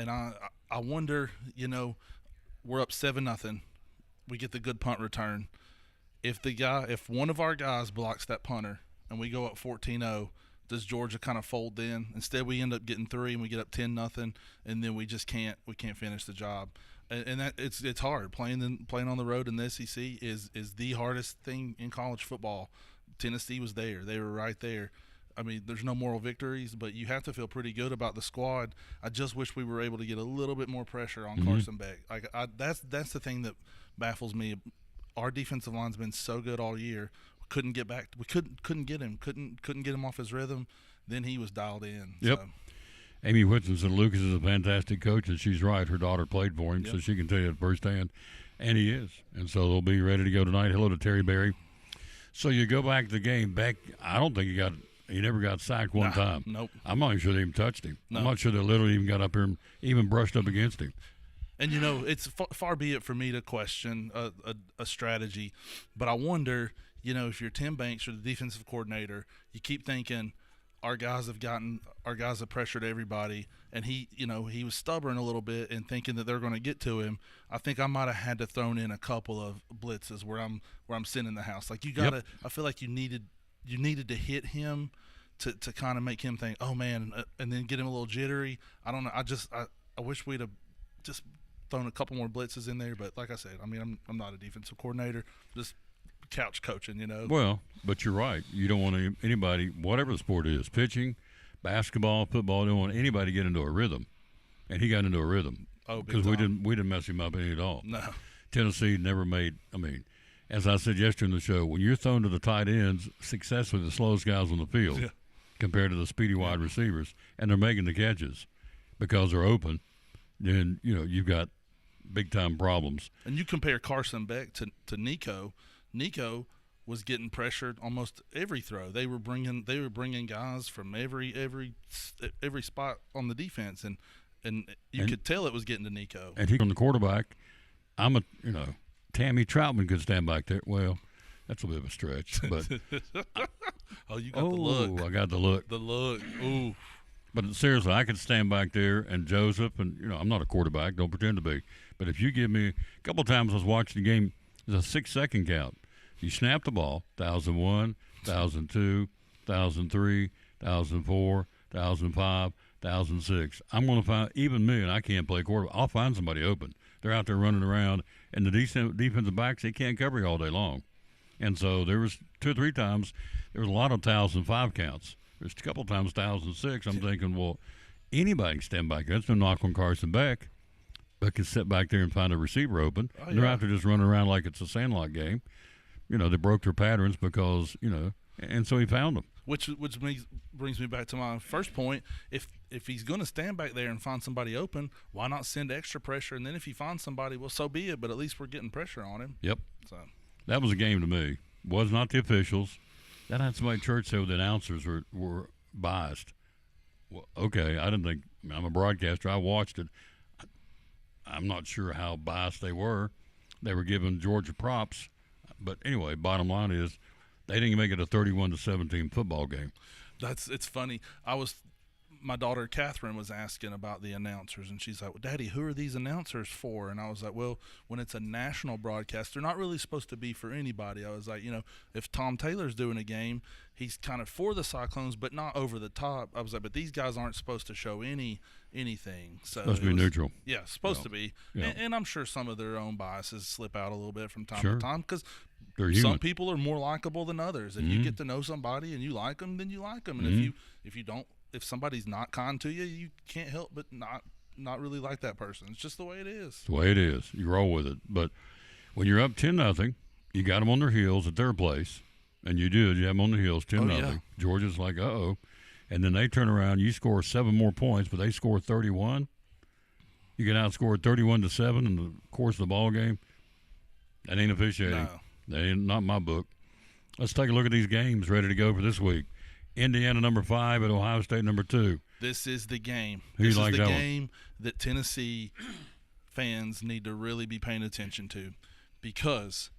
I wonder, we're up 7-0. We get the good punt return. If one of our guys blocks that punter and we go up 14-0, does Georgia kind of fold then? Instead, we end up getting 3 and we get up 10-0, and then we can't finish the job. And that it's hard playing on the road in the SEC is the hardest thing in college football. Tennessee was there; they were right there. There's no moral victories, but you have to feel pretty good about the squad. I just wish we were able to get a little bit more pressure on Carson Beck. That's the thing that baffles me. Our defensive line's been so good all year. We couldn't get back. We couldn't get him. Couldn't get him off his rhythm. Then he was dialed in. Yep. So. Amy Whitson said Lucas is a fantastic coach, and she's right. Her daughter played for him, so she can tell you that firsthand. And he is. And so they'll be ready to go tonight. Hello to Terry Berry. So you go back to the game. Beck, I don't think he never got sacked one time. Nope. I'm not even sure they even touched him. No. I'm not sure they literally even got up here and even brushed up against him. And, it's far be it for me to question a strategy, but I wonder, if you're Tim Banks or the defensive coordinator, you keep thinking our guys have pressured everybody, and he was stubborn a little bit and thinking that they're going to get to him. I think I might have had to throw in a couple of blitzes where I'm sending the house. Like you got to, I feel like you needed to hit him to kind of make him think, oh man, and then get him a little jittery. I don't know. I wish we'd have just thrown a couple more blitzes in there, but like I said, I'm not a defensive coordinator, just couch coaching, Well, but you're right. You don't want anybody, whatever the sport is, pitching, basketball, football. They don't want anybody to get into a rhythm, and he got into a rhythm because we didn't mess him up any at all. No, Tennessee never made. I mean, as I said yesterday in the show, when you're thrown to the tight ends, successfully the slowest guys on the field compared to the speedy wide receivers, and they're making the catches because they're open, then you've got big time problems. And you compare Carson Beck to Nico. Nico was getting pressured almost every throw. They were bringing guys from every spot on the defense, and you could tell it was getting to Nico. And he on the quarterback. Tammy Troutman could stand back there. Well, that's a bit of a stretch, but you got the look. I got the look. The look. Ooh. But seriously, I could stand back there and Joseph, and I'm not a quarterback, don't pretend to be. But if you give me a couple of times, I was watching the game. There's a 6-second count. You snap the ball, 1,001, 1,002, 1,003, 1,004, 1,005, 1,006. I'm going to find, even me, and I can't play quarterback. I'll find somebody open. They're out there running around, and the defensive backs, they can't cover you all day long. And so there was 2 or 3 times, there was a lot of 1,005 counts. There's a couple of times 1,006. I'm thinking, well, anybody can stand back there. That's no knock on Carson Beck, but can sit back there and find a receiver open. And they're out there just running around like it's a Sandlot game. They broke their patterns because, and so he found them. Which brings me back to my first point. If he's going to stand back there and find somebody open, why not send extra pressure? And then if he finds somebody, well, so be it. But at least we're getting pressure on him. Yep. So that was a game to me. Was not the officials. That had somebody at church say the announcers were biased. Well, okay, I didn't think. I'm a broadcaster. I watched it. I'm not sure how biased they were. They were giving Georgia props. But anyway, bottom line is they didn't make it a 31-17 football game. It's funny. My daughter Catherine was asking about the announcers, and she's like, well, Daddy, who are these announcers for? And I was like, well, when it's a national broadcast, they're not really supposed to be for anybody. I was like, if Tom Taylor's doing a game, he's kind of for the Cyclones, but not over the top. I was like, but these guys aren't supposed to show anything. So supposed to be neutral. Yeah, supposed to be. Yeah. And I'm sure some of their own biases slip out a little bit from time to time because some people are more likable than others. If you get to know somebody and you like them, then you like them. And if you don't, if somebody's not kind to you, you can't help but not really like that person. It's just the way it is. It's the way it is. You roll with it. But when you're up 10-0, you got them on their heels at their place, and you did. You have them on the heels 10-0. Yeah. Georgia's like, uh-oh. And then they turn around. You score 7 more points, but they score 31. You get outscored 31-7 in the course of the ball game. That ain't officiating. No. That ain't not my book. Let's take a look at these games ready to go for this week. Indiana number 5 at Ohio State number 2. This is the game. Who this you like is the that game that Tennessee fans need to really be paying attention to, because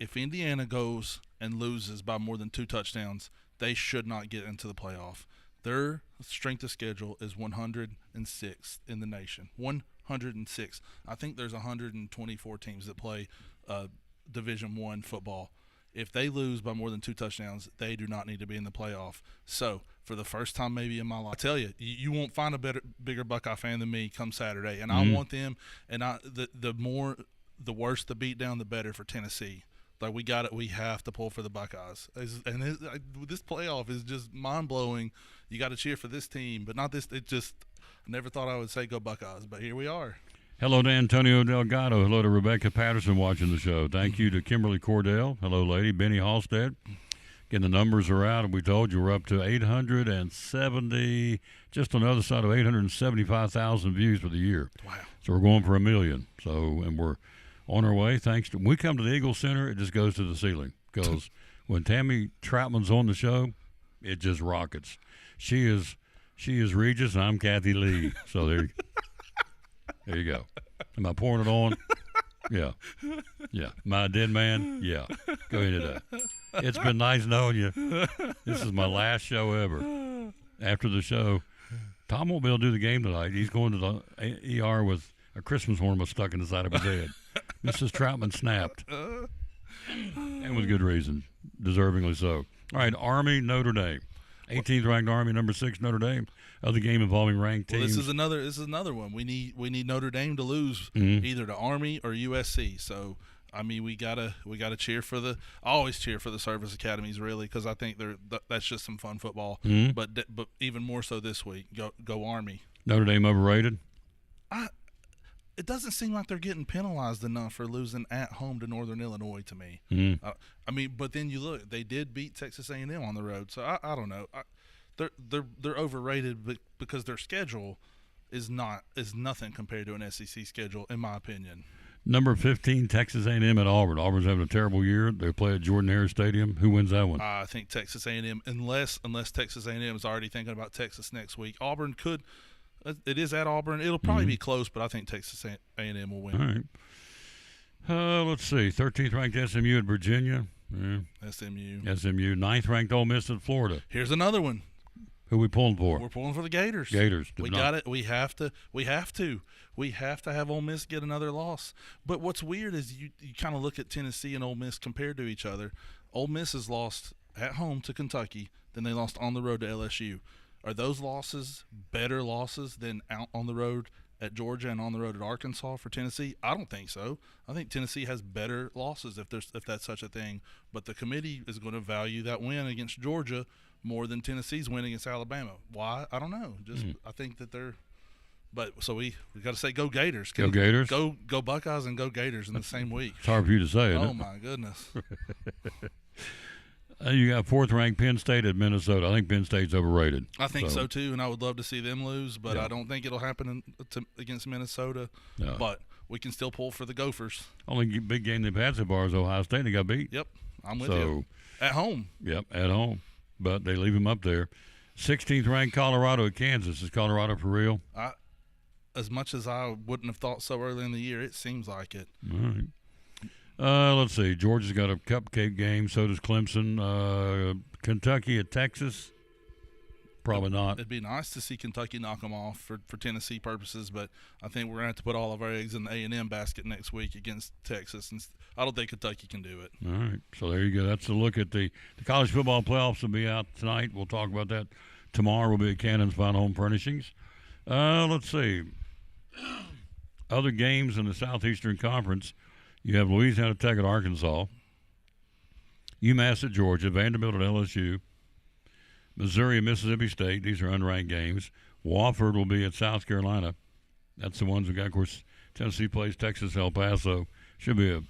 if Indiana goes and loses by more than 2 touchdowns, they should not get into the playoff. Their strength of schedule is 106th in the nation. 106. I think there's 124 teams that play Division I football. If they lose by more than 2 touchdowns, they do not need to be in the playoff. So, for the first time maybe in my life, I tell you, you won't find a bigger Buckeye fan than me come Saturday. And I want them, and the worse the beatdown, the better for Tennessee. Like, we have to pull for the Buckeyes. This playoff is just mind-blowing. You got to cheer for this team, but not this. I never thought I would say go Buckeyes, but here we are. Hello to Antonio Delgado. Hello to Rebecca Patterson watching the show. Thank you to Kimberly Cordell. Hello, lady. Benny Halstead. Again, the numbers are out, and we told you we're up to 870, just on the other side of 875,000 views for the year. Wow. So we're going for 1 million. So, and we're on our way. Thanks to, when we come to the Eagle Center, it just goes to the ceiling. Because when Tammy Troutman's on the show, it just rockets. She is Regis, and I'm Kathy Lee. So there you go. Am I pouring it on? Yeah. Yeah. Am I a dead man? Yeah. Go into that. It's been nice knowing you. This is my last show ever. After the show, Tom won't be able to do the game tonight. He's going to the ER with a Christmas ornament stuck in the side of his head. Mrs. Troutman snapped. And with good reason. Deservingly so. All right, Army, Notre Dame. 18th ranked Army, number 6 Notre Dame. Other game involving ranked teams. Well, this is another one. We need Notre Dame to lose either to Army or USC. So I mean, we gotta cheer for I always cheer for the service academies, really, because I think that's just some fun football. Mm-hmm. But even more so this week, go Army. Notre Dame overrated? It doesn't seem like they're getting penalized enough for losing at home to Northern Illinois to me. Mm-hmm. I mean, but then you look, they did beat Texas A&M on the road, so I don't know. They're overrated, because their schedule is nothing compared to an SEC schedule, in my opinion. Number 15, Texas A&M at Auburn. Auburn's having a terrible year. They play at Jordan-Hare Stadium. Who wins that one? I think Texas A&M, unless Texas A&M is already thinking about Texas next week. Auburn could. It is at Auburn. It'll probably be close, but I think Texas A&M will win. All right. Let's see. 13th ranked SMU at Virginia. Yeah. SMU. 9th ranked Ole Miss at Florida. Here's another one. Who we pulling for? We're pulling for the Gators. We got it. We have to have Ole Miss get another loss. But what's weird is you kind of look at Tennessee and Ole Miss compared to each other. Ole Miss has lost at home to Kentucky, then they lost on the road to LSU. Are those losses better losses than out on the road at Georgia and on the road at Arkansas for Tennessee? I don't think so. I think Tennessee has better losses if that's such a thing. But the committee is going to value that win against Georgia more than Tennessee's win against Alabama. Why? I don't know. I think that they're. But so we got to say go Gators. Go Gators. Go Buckeyes and go Gators in the same week. It's hard for you to say. Oh my goodness. You got 4th ranked Penn State at Minnesota. I think Penn State's overrated. I think so too, and I would love to see them lose, but I don't think it'll happen against Minnesota. No. But we can still pull for the Gophers. Only big game they've had so far is Ohio State. They got beat. Yep, I'm with you. At home. Yep, at home. But they leave them up there. 16th ranked Colorado at Kansas. Is Colorado for real? As much as I wouldn't have thought so early in the year, it seems like it. All right. Let's see. Georgia's got a cupcake game. So does Clemson. Kentucky at Texas. Probably not. It'd be nice to see Kentucky knock them off for Tennessee purposes, but I think we're going to have to put all of our eggs in the A&M basket next week against Texas. And I don't think Kentucky can do it. All right. So there you go. That's a look at the college football playoffs will be out tonight. We'll talk about that tomorrow. Will be at Cannon's Fine Home Furnishings. Let's see. Other games in the Southeastern Conference. You have Louisiana Tech at Arkansas, UMass at Georgia, Vanderbilt at LSU, Missouri and Mississippi State. These are unranked games. Wofford will be at South Carolina. That's the ones we got. Of course, Tennessee plays Texas, El Paso. Should be a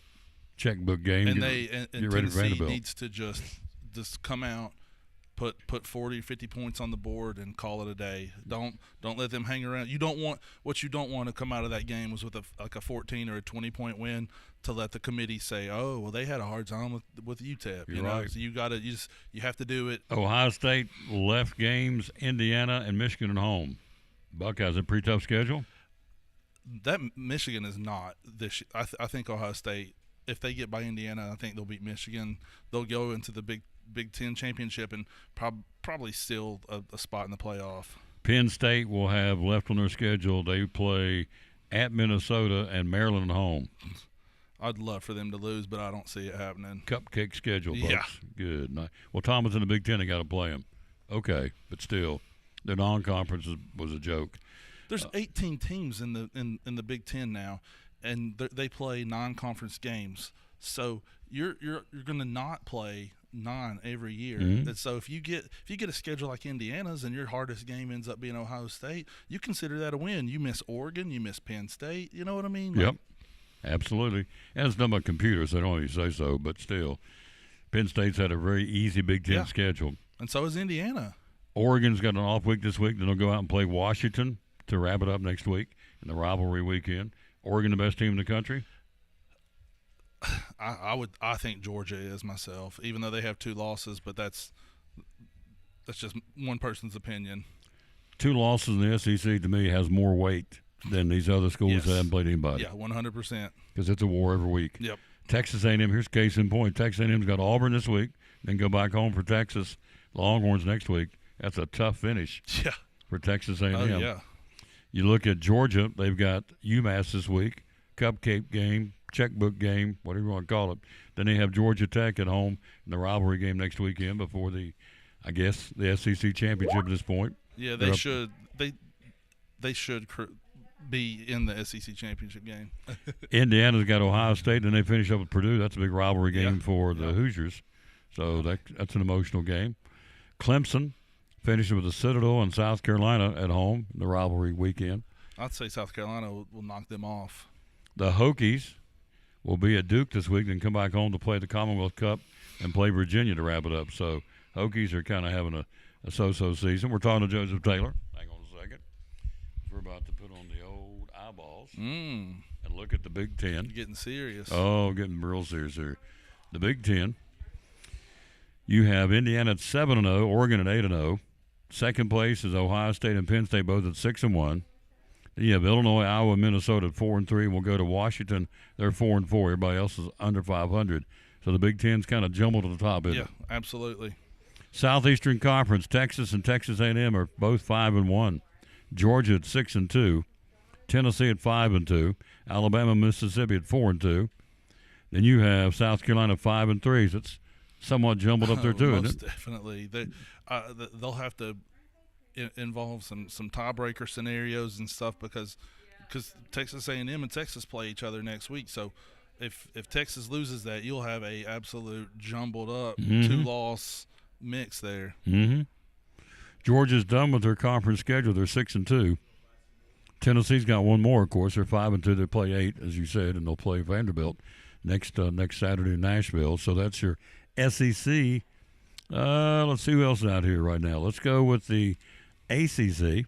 checkbook game. And Tennessee needs to just come out, put 40 or 50 points on the board and call it a day. Don't let them hang around. You don't want to come out of that game was with a 14 or a 20-point win to let the committee say, oh, well, they had a hard time with UTEP. You're right. So you have to do it. Ohio State left games, Indiana and Michigan at home. Buckeyes a pretty tough schedule. That Michigan is not this. I think Ohio State, if they get by Indiana, I think they'll beat Michigan. They'll go into the Big Ten championship and probably still a spot in the playoff. Penn State will have left on their schedule. They play at Minnesota and Maryland at home. I'd love for them to lose, but I don't see it happening. Cupcake schedule, folks. Yeah. Good. Well, Thomas in the Big Ten, they got to play them. Okay, but still, their non-conference was a joke. There's 18 teams in the Big Ten now, and they play non-conference games. So you're going to not play 9 every year. Mm-hmm. And so if you get a schedule like Indiana's and your hardest game ends up being Ohio State, you consider that a win. You miss Oregon, you miss Penn State. You know what I mean? Yep, absolutely. And it's done by computers. They don't always say so, but still, Penn State's had a very easy Big Ten schedule. And so is Indiana. Oregon's got an off week this week. Then they'll go out and play Washington to wrap it up next week in the rivalry weekend. Oregon, the best team in the country? I think Georgia is myself, even though they have 2 losses, but that's just one person's opinion. 2 losses in the SEC to me has more weight than these other schools that haven't played anybody. Yeah, 100%. Because it's a war every week. Yep. Texas A&M, here's case in point. Texas A&M's got Auburn this week, then go back home for Texas Longhorns next week. That's a tough finish for Texas A&M. Oh, yeah. You look at Georgia, they've got UMass this week, cupcake game, checkbook game, whatever you want to call it. Then they have Georgia Tech at home in the rivalry game next weekend before the SEC championship at this point. Yeah, they should be in the SEC championship game. Indiana's got Ohio State, and they finish up with Purdue. That's a big rivalry game for the Hoosiers. So that's an emotional game. Clemson finishes with the Citadel and South Carolina at home, the rivalry weekend. I'd say South Carolina will knock them off. The Hokies will be at Duke this week and come back home to play the Commonwealth Cup and play Virginia to wrap it up. So Hokies are kind of having a so-so season. We're talking to Joseph Taylor. Hang on a second. We're about to put on the old eyeballs and look at the Big Ten. You're getting serious. Oh, getting real serious here. The Big Ten. You have Indiana at 7-0, Oregon at 8-0. Second place is Ohio State and Penn State, both at 6-1. Then you have Illinois, Iowa, Minnesota at 4-3. We'll go to Washington. They're 4-4. Everybody else is under 500. So the Big Ten's kind of jumbled to the top, isn't it? Yeah, absolutely. Southeastern Conference, Texas and Texas A&M are both 5-1. Georgia at 6-2. Tennessee at 5-2. Alabama, Mississippi at 4-2. Then you have South Carolina 5-3. So it's somewhat jumbled up there too, isn't it? Most definitely. They'll have to involve some tiebreaker scenarios and stuff because Texas A&M and Texas play each other next week. So if Texas loses that, you'll have a absolute jumbled up 2-loss mix there. Mm-hmm. Georgia's done with their conference schedule. They're 6-2. Tennessee's got one more, of course. They're 5-2. They play 8, as you said, and they'll play Vanderbilt next Saturday in Nashville. So that's your SEC. Let's see who else is out here right now. Let's go with the ACC.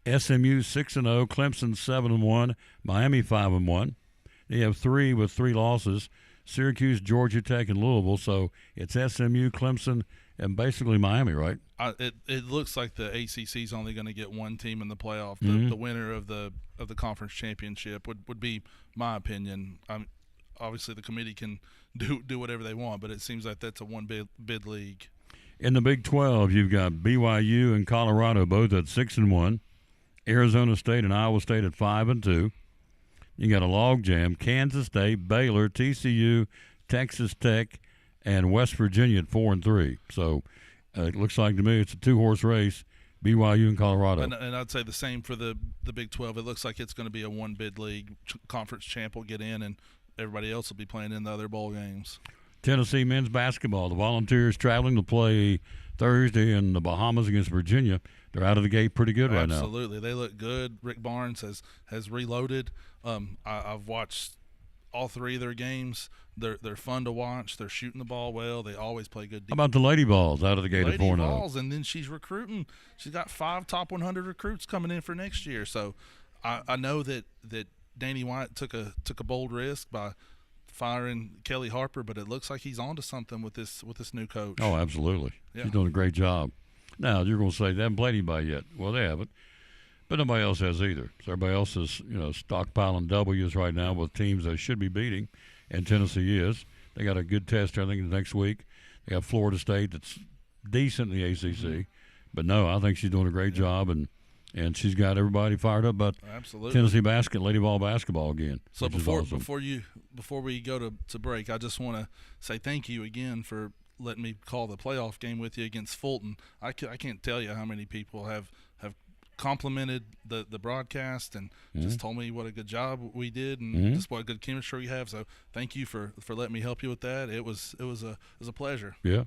SMU 6-0, Clemson 7-1, Miami 5-1. They have 3 with 3 losses: Syracuse, Georgia Tech, and Louisville. So it's SMU, Clemson, and basically Miami, right? It looks like the ACC is only going to get one team in the playoff. The winner of the conference championship would be my opinion. Obviously, the committee can do whatever they want, but it seems like that's a one bid league. In the Big 12, you've got BYU and Colorado both at 6-1, Arizona State and Iowa State at 5-2. You got a logjam: Kansas State, Baylor, TCU, Texas Tech, and West Virginia at 4-3. So it looks like to me it's a 2-horse race: BYU and Colorado. And I'd say the same for the Big 12. It looks like it's going to be a one bid league. Conference champ will get in, and everybody else will be playing in the other bowl games. Tennessee men's basketball. The Volunteers traveling to play Thursday in the Bahamas against Virginia. They're out of the gate pretty good right now. Absolutely. They look good. Rick Barnes has reloaded. I've watched all 3 of their games. They're fun to watch. They're shooting the ball well. They always play good defense. How about the Lady Balls out of the gate at 4-0? Lady Balls, and then she's recruiting. She's got 5 top 100 recruits coming in for next year. So I know that Danny White took a bold risk by firing Kelly Harper, but it looks like he's onto something with this new coach. Oh, absolutely. Yeah. He's doing a great job. Now, you're going to say they haven't played anybody yet. Well, they haven't, but nobody else has either. So everybody else is, stockpiling W's right now with teams they should be beating, and Tennessee is. They got a good test, I think, next week. They got Florida State that's decent in the ACC. But, no, I think she's doing a great job, and she's got everybody fired up about Tennessee Lady Ball basketball again. So awesome. before we go to break, I just want to say thank you again for letting me call the playoff game with you against Fulton. I can't tell you how many people have complimented the broadcast and just told me what a good job we did and just what good chemistry we have. So thank you for letting me help you with that. It was a pleasure. Yeah.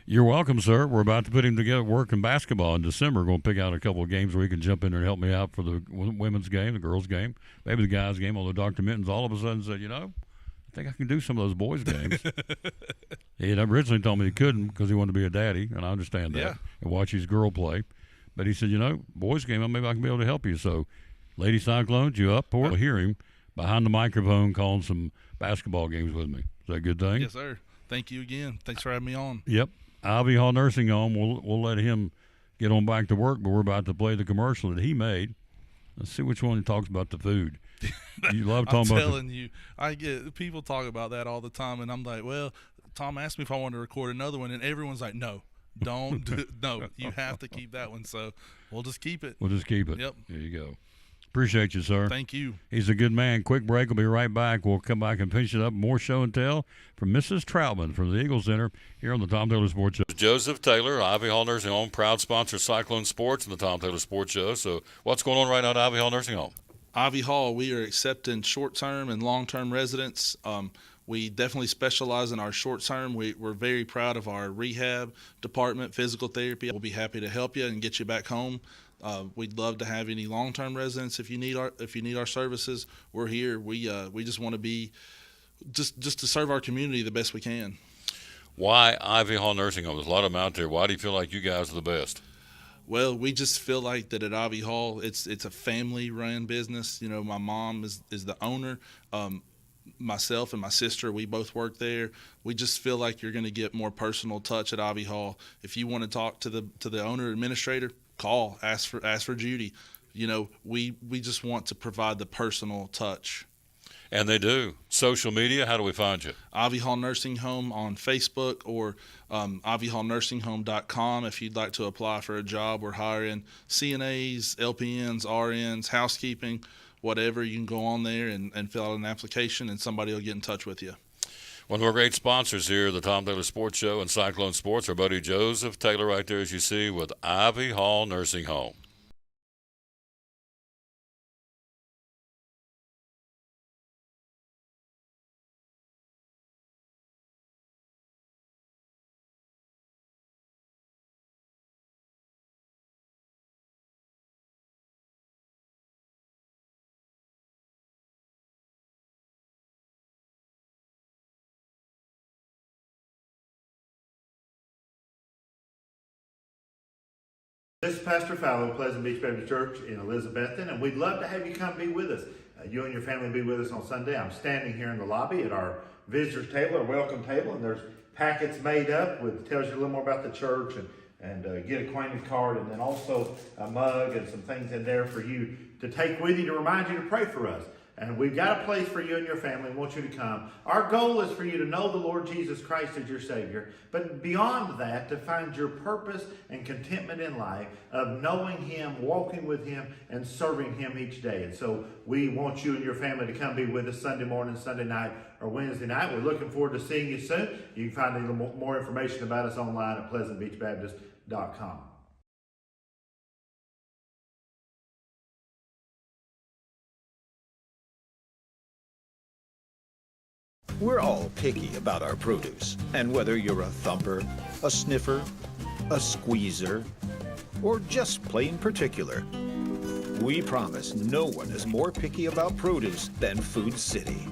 You're welcome, sir. We're about to put him together work in basketball in December. We're going to pick out a couple of games where he can jump in there and help me out for the women's game, the girls' game, maybe the guys' game, although Dr. Mittens all of a sudden said, I think I can do some of those boys' games. He had originally told me he couldn't because he wanted to be a daddy, and I understand that, and watch his girl play. But he said, boys' game, maybe I can be able to help you. So, Lady Cyclones, you up for it? I'll hear him behind the microphone calling some basketball games with me. Is that a good thing? Yes, sir. Thank you again. Thanks for having me on. Yep. Ivy Hall Nursing Home, we'll let him get on back to work, but we're about to play the commercial that he made. Let's see which one he talks about the food. You love talking about. I'm telling you, I get people talk about that all the time, and I'm like, well, Tom asked me if I wanted to record another one, and everyone's like, no, don't, no, you have to keep that one. So we'll just keep it. We'll just keep it. Yep. There you go. Appreciate you, sir. Thank you. He's a good man. Quick break. We'll be right back. We'll come back and finish it up. More show and tell from Mrs. Troutman from the Eagle Center here on the Tom Taylor Sports Show. Joseph Taylor, Ivy Hall Nursing Home, proud sponsor of Cyclone Sports and the Tom Taylor Sports Show. So what's going on right now at Ivy Hall Nursing Home? Ivy Hall, we are accepting short-term and long-term residents. We definitely specialize in our short-term. We're very proud of our rehab department, physical therapy. We'll be happy to help you and get you back home. We'd love to have any long-term residents. If you need our services, we're here. We just want to be just to serve our community the best we can. Why Ivy Hall Nursing Home? There's a lot of them out there. Why do you feel like you guys are the best? Well, we just feel like that at Ivy Hall, it's a family-run business. You know, my mom is the owner. Myself and my sister, we both work there. We just feel like you're going to get more personal touch at Ivy Hall. If you want to talk to the owner administrator, call, ask for Judy. You know, we just want to provide the personal touch. And they do. Social media, how do we find you? Ivy Hall Nursing Home on Facebook or ivyhallnursingHome.com if you'd like to apply for a job. We're hiring CNAs, LPNs, RNs, housekeeping, whatever. You can go on there and fill out an application and somebody will get in touch with you. One of our great sponsors here, the Tom Taylor Sports Show and Cyclone Sports, our buddy Joseph Taylor right there, as you see, with Ivy Hall Nursing Home. This is Pastor Fowler of Pleasant Beach Baptist Church in Elizabethton, and we'd love to have you come be with us. You and your family be with us on Sunday. I'm standing here in the lobby at our visitors table, or welcome table, and there's packets made up with tells you a little more about the church and get acquainted card, and then also a mug and some things in there for you to take with you to remind you to pray for us. And we've got a place for you and your family and want you to come. Our goal is for you to know the Lord Jesus Christ as your Savior. But beyond that, to find your purpose and contentment in life of knowing Him, walking with Him, and serving Him each day. And so we want you and your family to come be with us Sunday morning, Sunday night, or Wednesday night. We're looking forward to seeing you soon. You can find a little more information about us online at pleasantbeachbaptist.com. We're all picky about our produce, and whether you're a thumper, a sniffer, a squeezer, or just plain particular, we promise no one is more picky about produce than Food City.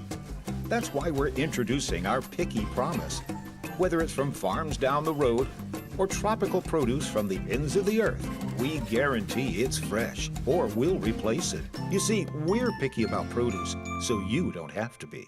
That's why we're introducing our Picky Promise. Whether it's from farms down the road or tropical produce from the ends of the earth, we guarantee it's fresh or we'll replace it. You see, we're picky about produce, so you don't have to be.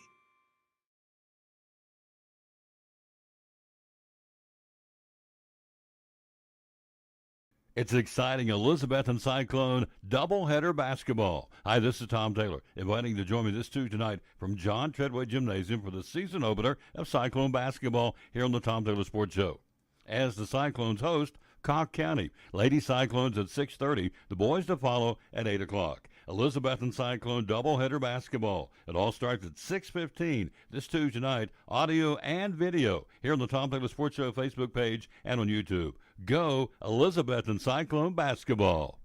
It's exciting Elizabethton Cyclone doubleheader basketball. Hi, this is Tom Taylor, inviting you to join me this Tuesday night from John Treadway Gymnasium for the season opener of Cyclone basketball here on the Tom Taylor Sports Show. As the Cyclones host Cocke County, Lady Cyclones at 6:30, the boys to follow at 8 o'clock. Elizabethton Cyclone doubleheader basketball. It all starts at 6:15 this Tuesday night, audio and video, here on the Tom Taylor Sports Show Facebook page and on YouTube. Go Elizabethton Cyclone basketball.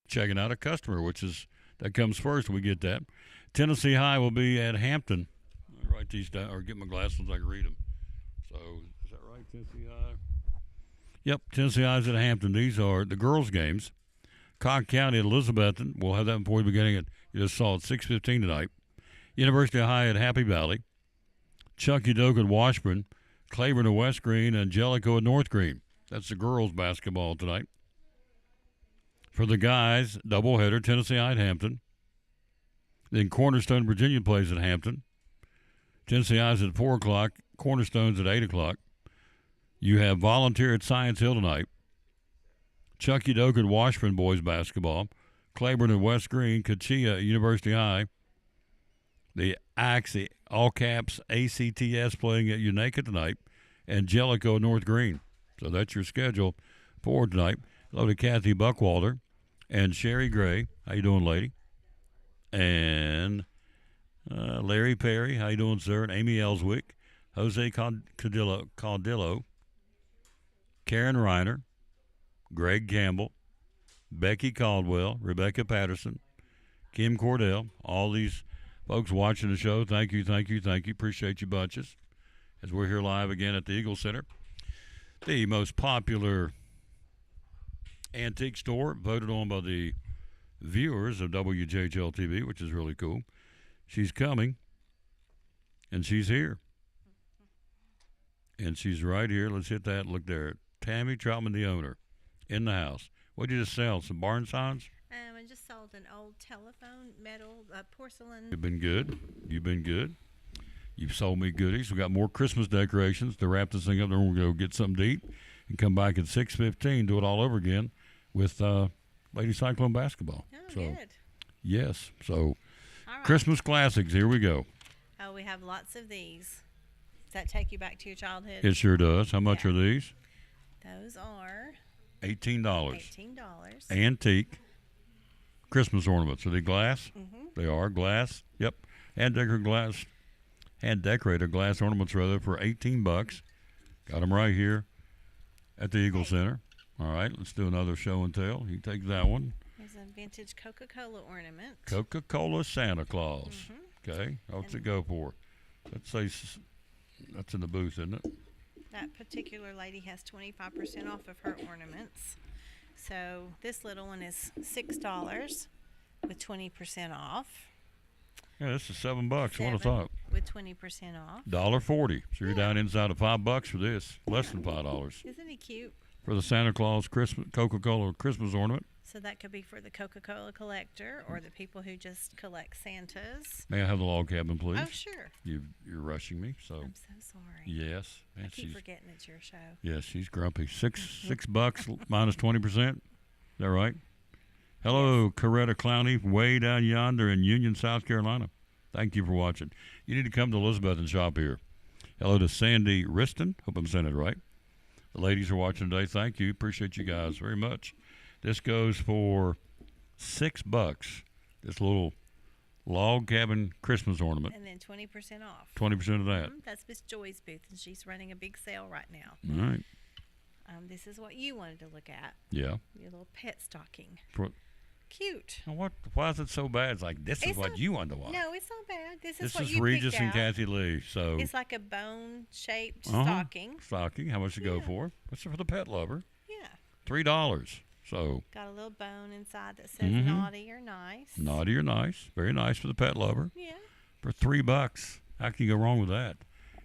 Checking out a customer, that comes first. We get that. Tennessee High will be at Hampton. I'll write these down, or get my glasses so I can read them. So, is that right, Tennessee High? Yep, Tennessee High's at Hampton. These are the girls' games. Cocke County at Elizabethton. We'll have that before the beginning. You just saw it, 6:15 tonight. University High at Happy Valley. Chucky Doak at Washburn. Claiborne at West Green. And Jellicoe at North Green. That's the girls' basketball tonight. For the guys, doubleheader, Tennessee High at Hampton. Then Cornerstone, Virginia plays at Hampton. Tennessee High's at 4 o'clock. Cornerstone's at 8 o'clock. You have Volunteer at Science Hill tonight. Chucky Doak at Washburn boys basketball. Claiborne at West Green. Kachia at University High. The Axe, the all caps ACTS playing at Unaka tonight. And Jellicoe at North Green. So that's your schedule for tonight. Hello to Kathy Buckwalter and Sherry Gray. How you doing, lady? And Larry Perry. How you doing, sir? And Amy Ellswick. Jose Caudillo. Karen Reiner. Greg Campbell. Becky Caldwell. Rebecca Patterson. Kim Cordell. All these folks watching the show, thank you. Appreciate you bunches. As we're here live again at the Eagle Center. The most popular antique store voted on by the viewers of WJHL TV, which is really cool. She's coming, and she's here. And she's right here. Let's hit that. Look there. Tammy Troutman, the owner, in the house. What did you just sell? Some barn signs? I just sold an old telephone, metal, porcelain. You've been good. You've sold me goodies. We got more Christmas decorations to wrap this thing up. Then we'll go get something to eat and come back at 6:15, do it all over again with Lady Cyclone basketball. Oh, so, good. Yes. So, Right. Christmas classics. Here we go. Oh, we have lots of these. Does that take you back to your childhood? It sure does. How much are these? Those are $18. $18. Antique Christmas ornaments. Are they glass? Mm-hmm. They are glass. Yep. Hand decorated glass ornaments rather for $18. Got them right here at the Eagle Center. All right, let's do another show and tell. You take that one. There's a vintage Coca-Cola ornament. Coca-Cola Santa Claus. Mm-hmm. Okay, what's it go for? Let's say that's in the booth, isn't it? That particular lady has 25% off of her ornaments. So this little one is $6 with 20% off. Yeah, this is $7. What I thought. With 20% off. $1.40. So you're down inside of $5 for this. Less than $5. Isn't he cute? For the Santa Claus Coca-Cola Christmas ornament. So that could be for the Coca-Cola collector or the people who just collect Santas. May I have the log cabin, please? Oh, sure. You're rushing me, so. I'm so sorry. Yes. I keep forgetting it's your show. Yes, she's grumpy. $6 minus 20%. Is that right? Hello, Coretta Clowney, way down yonder in Union, South Carolina. Thank you for watching. You need to come to Elizabeth and shop here. Hello to Sandy Riston. Hope I'm saying it right. The ladies are watching today. Thank you. Appreciate you guys very much. This goes for $6. This little log cabin Christmas ornament. And then 20% off. 20% of that. Mm-hmm. That's Miss Joy's booth, and she's running a big sale right now. All right. This is what you wanted to look at. Yeah. Your little pet stocking. Cute. Why is it so bad? It's like, this is what you wanted to watch. No, it's not bad. This This what is you Regis picked and out. Kathy Lee. So It's like a bone-shaped stocking. Stocking. How much it go for? What's it for the pet lover? Yeah. $3. So Got a little bone inside that says naughty or nice. Naughty or nice. Very nice for the pet lover. Yeah. For $3. How can you go wrong with that?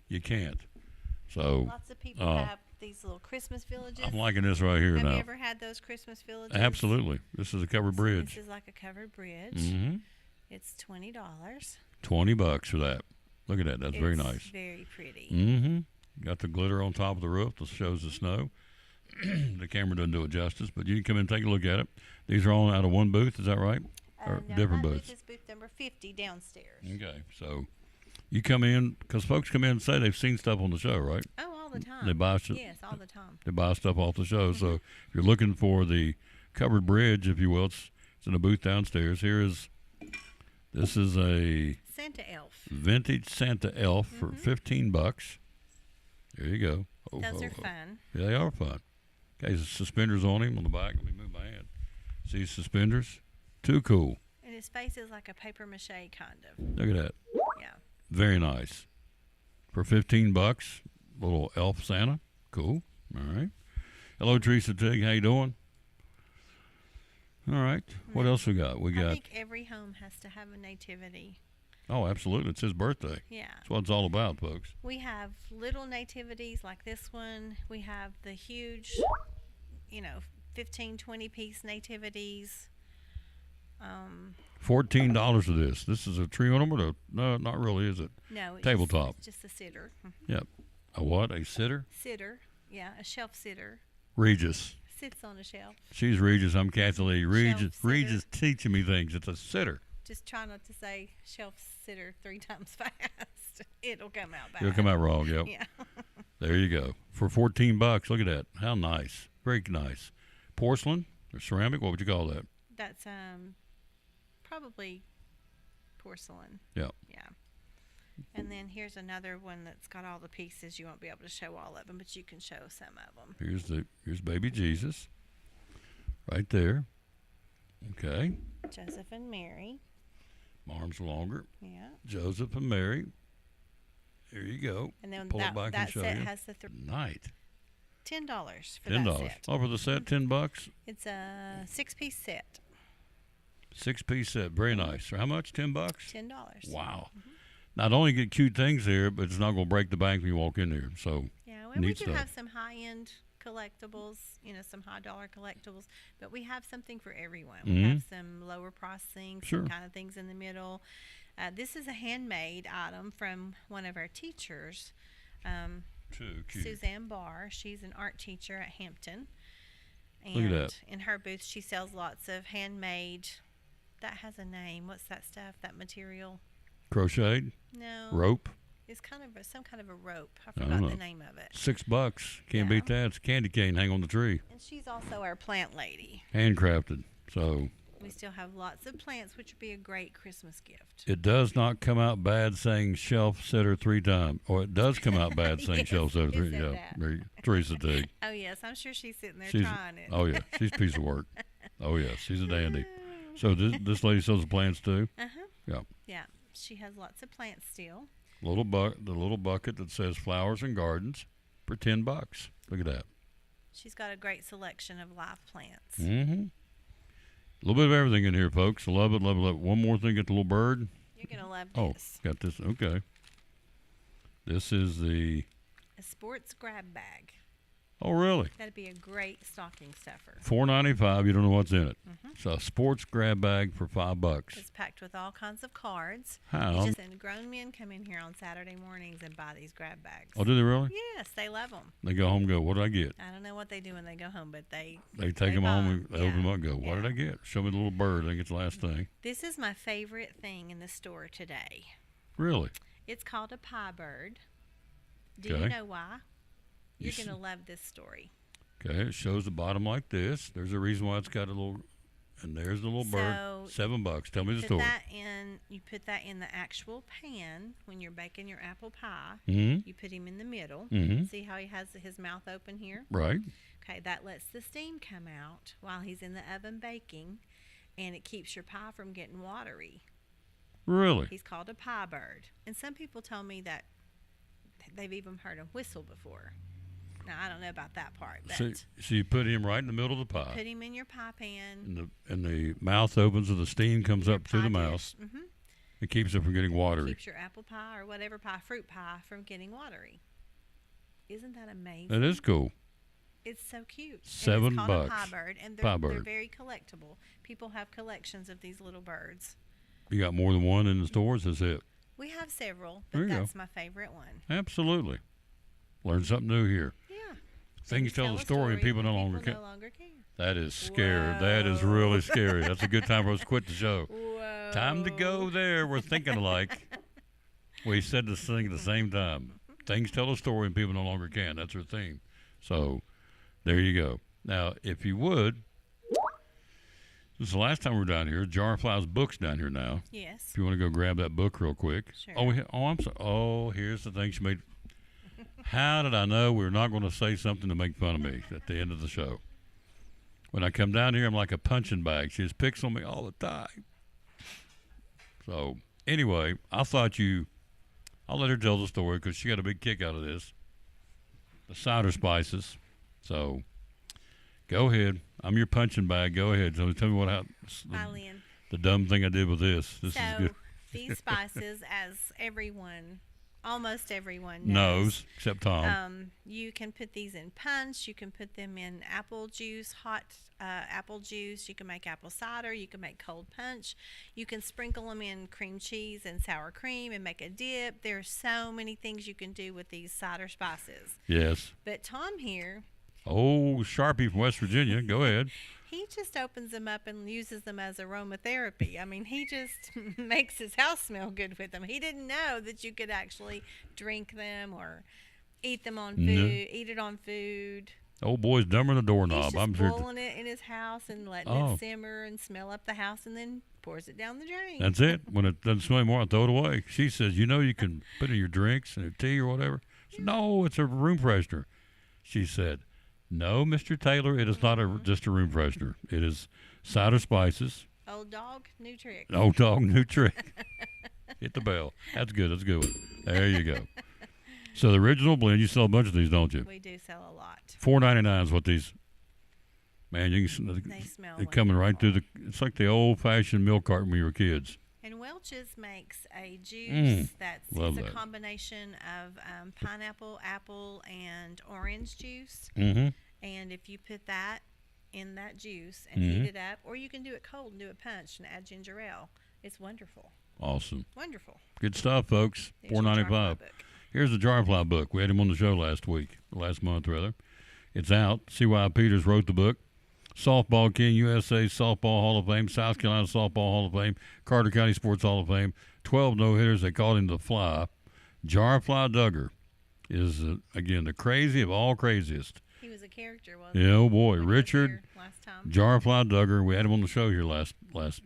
You can't. So Lots of people have these little Christmas villages. I'm liking this right here have now. you ever had those Christmas villages? Absolutely. This is a covered bridge. This is like a covered bridge. Mm-hmm. It's $20. $20 for that. Look at that. That's very nice. Very pretty. Mm-hmm. Got the glitter on top of the roof that shows the snow. The camera doesn't do it justice, but you can come in and take a look at it. These are all out of one booth. Is that right? Or No, different my booths? booth is booth number 50 downstairs. Okay. So you come in, because folks come in and say they've seen stuff on the show, right? Oh, all the time. They buy stuff. Yes, all the time. They buy stuff off the show. So if you're looking for the covered bridge, if you will, it's in a booth downstairs. This is a Santa elf. vintage Santa elf for $15. There you go. Those are fun. Yeah, they are fun. Okay, there's suspenders on him on the back. Let me move my hand. See suspenders? Too cool. And his face is like a paper mache kind of. Look at that. Yeah. Very nice. For $15, little elf Santa. Cool. All right. Hello, Teresa Tig. How you doing? All right. What else we got? I think every home has to have a nativity. Oh, absolutely. It's his birthday. Yeah. That's what it's all about, folks. We have little nativities like this one. We have the huge, 15, 20-piece nativities. $14 for this. This is a tree ornament? No, not really, is it? No. It's Tabletop. just a sitter. Yep. A what? A sitter? Sitter. Yeah, a shelf sitter. Regis. Sits on a shelf. She's Regis. I'm Kathy Lee. Regis sitter. teaching me things. It's a sitter. Just try not to say shelf sitter 3 times fast. It'll come out bad. It'll come out wrong, yep. Yeah. There you go. For $14. Look at that. How nice. Very nice. Porcelain or ceramic? What would you call that? That's probably porcelain. Yeah. Yeah. And then here's another one that's got all the pieces. You won't be able to show all of them, but you can show some of them. Here's baby Jesus. Right there. Okay. Joseph and Mary. Arms longer. Yeah. Joseph and Mary. There you go. And then Pull it back that and show set you. has the Night. $10 for that set. Oh, for the set, $10. It's a 6-piece set. 6-piece set. Very nice. How much? $10? $10. Wow. Not only get cute things here, but it's not going to break the bank when you walk in there. So yeah, and we neat do stuff. have some high-end collectibles, some high-dollar collectibles, but we have something for everyone. We have some lower price things, some kind of things in the middle. This is a handmade item from one of our teachers, Suzanne Barr. She's an art teacher at Hampton. And Look at that. in her booth, she sells lots of handmade, that has a name. What's that stuff, that material? Crocheted? No. Rope? It's kind of some kind of a rope. I don't forgot know. the name of it. $6. Can't beat that. It's a candy cane hang on the tree. And she's also our plant lady. Handcrafted. So We still have lots of plants, which would be a great Christmas gift. it does not come out bad saying shelf setter 3 times. Or it does come out bad saying Yes, shelf setter it 3. said Yeah. that. Very, Teresa Dig. Oh, yes. I'm sure she's sitting there She's, trying it. oh, yeah. She's a piece of work. Oh, yes. She's a dandy. So this lady sells the plants too? Uh-huh. Yeah. Yeah. She has lots of plants still. The little bucket that says flowers and gardens for $10. Look at that. She's got a great selection of live plants. Mm-hmm. A little bit of everything in here, folks. Love it, love it, love it. One more thing, get the little bird. You're going to love Oh, this. got this. Okay. This is the... A sports grab bag. Oh, really? That'd be a great stocking stuffer. $4.95. You don't know what's in it. Mhm. So a sports grab bag for $5. It's packed with all kinds of cards. How? And grown men come in here on Saturday mornings and buy these grab bags. Oh, do they really? Yes, they love them. They go home and go, what did I get? I don't know what they do when they go home, but they Take them home and buy they open them up and go, what did I get? Show me the little bird. I think it's the last thing. This is my favorite thing in the store today. Really? It's called a pie bird. Do you Okay. know why? You're You going to love this story. Okay, it shows the bottom like this. There's a reason why it's got a little, and there's the little bird. $7. Tell me the story. You put that in the actual pan when you're baking your apple pie. Mhm. You put him in the middle. Mhm. See how he has his mouth open here? Right. Okay, that lets the steam come out while he's in the oven baking, and it keeps your pie from getting watery. Really? He's called a pie bird. And some people told me that they've even heard him whistle before. Now, I don't know about that part, but So you put him right in the middle of the pie. put him in your pie pan. And the mouth opens and the steam comes up through the mouth. Mm-hmm. It keeps it from getting watery. Keeps your apple pie or whatever pie, fruit pie, from getting watery. Isn't that amazing? That is cool. It's so cute. $7. And it's called a pie bird, and Pie they're bird. very collectible. People have collections of these little birds. You got more than one in the stores? That's it. We have several, There but you go. that's my favorite one. Absolutely. Learn something new here. Yeah. Things tell the story and people no longer care. no longer care. That is scary. That is really scary. That's a good time for us to quit the show. Whoa. Time to go there. We're thinking alike. We said this thing at the same time. Things tell a story and people no longer can. That's our theme. So there you go. Now, if you would, this is the last time we were down here. Jar of Flowers Book's down here now. Yes. If you want to go grab that book real quick. Sure. I'm sorry. Oh, here's the thing she made. How did I know we were not going to say something to make fun of me at the end of the show? When I come down here, I'm like a punching bag. She just picks on me all the time. So, anyway, I'll let her tell the story because she got a big kick out of this. The cider spices. So, go ahead. I'm your punching bag. Go ahead. So tell me what happened. Bye, Lynn. The dumb thing I did with this. This is good. These spices, as almost everyone knows, except Tom. You can put these in punch. You can put them in apple juice, hot apple juice. You can make apple cider. You can make cold punch. You can sprinkle them in cream cheese and sour cream and make a dip. There's so many things you can do with these cider spices. Yes. But Tom here, Oh, Sharpie from West Virginia. Go ahead. he just opens them up and uses them as aromatherapy. I mean, he just makes his house smell good with them. He didn't know that you could actually drink them or Eat them on food. Eat it on food. Old boy's dumber than a doorknob. He's just I'm sure. boiling it in his house and letting it simmer and smell up the house, and then pours it down the drain. That's it. When it doesn't smell anymore, I throw it away. She says, you can put it in your drinks and your tea or whatever. I said, no, it's a room freshener. She said, no, Mr. Taylor, it is not just a room freshener. It is cider spices. Old dog, new trick. Old dog, new trick. Hit the bell. That's good. That's a good one. There you go. So the original blend, you sell a bunch of these, don't you? We do sell a lot. $4.99 is what these. Man, you can. They smell. They're coming right through the. It's like the old-fashioned milk carton when you were kids. And Welch's makes a juice Love it's a that. combination of pineapple, apple, and orange juice. Mm-hmm. And if you put that in that juice and heat it up, or you can do it cold and do it punched and add ginger ale. It's wonderful. Awesome. Wonderful. Good stuff, folks. There's your $4.95. Jarfly book. Here's the Jarfly book. We had him on the show last month rather. It's out. C.Y. Peters wrote the book. Softball King, USA Softball Hall of Fame, South Carolina Softball Hall of Fame, Carter County Sports Hall of Fame, 12 no-hitters. They called him the Fly. Jarfly Duggar is, again, the crazy of all craziest. He was a character, wasn't he? Yeah, oh boy. When he was Richard here last time. Jarfly Duggar. We had him on the show here last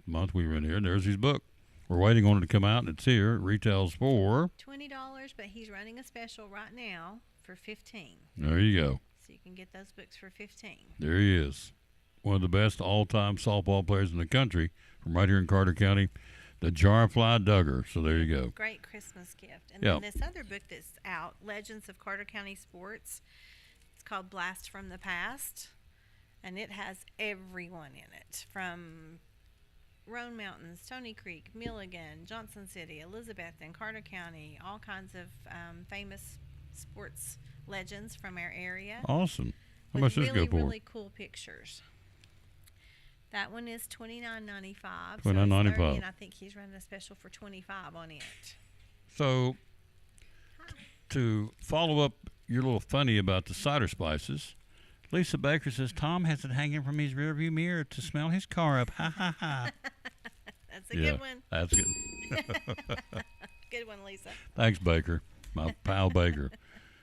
month. We were in here, and there's his book. We're waiting on it to come out, and it's here. It retails for $20, but he's running a special right now for $15. There you go. So you can get those books for $15. There he is. One of the best all-time softball players in the country from right here in Carter County, the Jarfly Duggar. So there you go. Great Christmas gift. And then this other book that's out, Legends of Carter County Sports, it's called Blast from the Past, and it has everyone in it, from Roan Mountain, Stony Creek, Milligan, Johnson City, Elizabethton, Carter County, all kinds of famous sports legends from our area. Awesome. How with much does it really, go for? really cool pictures. That one is $29.95. $29.95. And I think he's running a special for $25 on it. So, to follow up your little funny about the cider spices, Lisa Baker says Tom has it hanging from his rearview mirror to smell his car up. Ha ha ha. That's a good one. That's good. Good one, Lisa. Thanks, Baker. My pal Baker,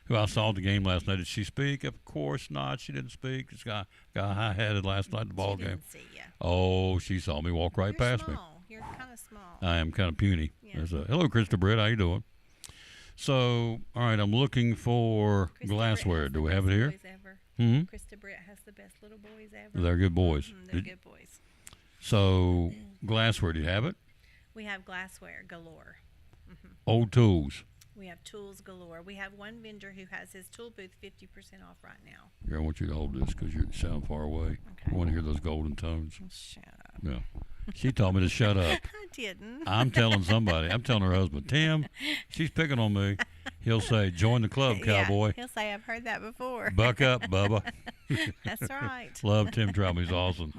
who I saw at the game last night. Did she speak? Of course not. She didn't speak. This guy got high-headed last night at the ball game. Didn't see ya. Oh, she saw me walk right You're past small. You're kind of small. me. I am kind of puny. Yeah. Hello, Krista Britt. How you doing? So, all right, I'm looking for Krista glassware. Britt Do we has have the it best here? boys ever. Hmm? Krista Britt has the best little boys ever. They're good boys. They're good boys. So, glassware. Do you have it? We have glassware galore. Old tools. We have tools galore. We have one vendor who has his tool booth 50% off right now. Here, I want you to hold this because you sound far away. Okay. I want to hear those golden tones. Shut up. Yeah. She told me to shut up. I didn't. I'm telling somebody. I'm telling her husband, Tim, she's picking on me. He'll say, join the club, cowboy. Yeah, he'll say, I've heard that before. Buck up, Bubba. That's right. Love Tim Troutman. He's awesome.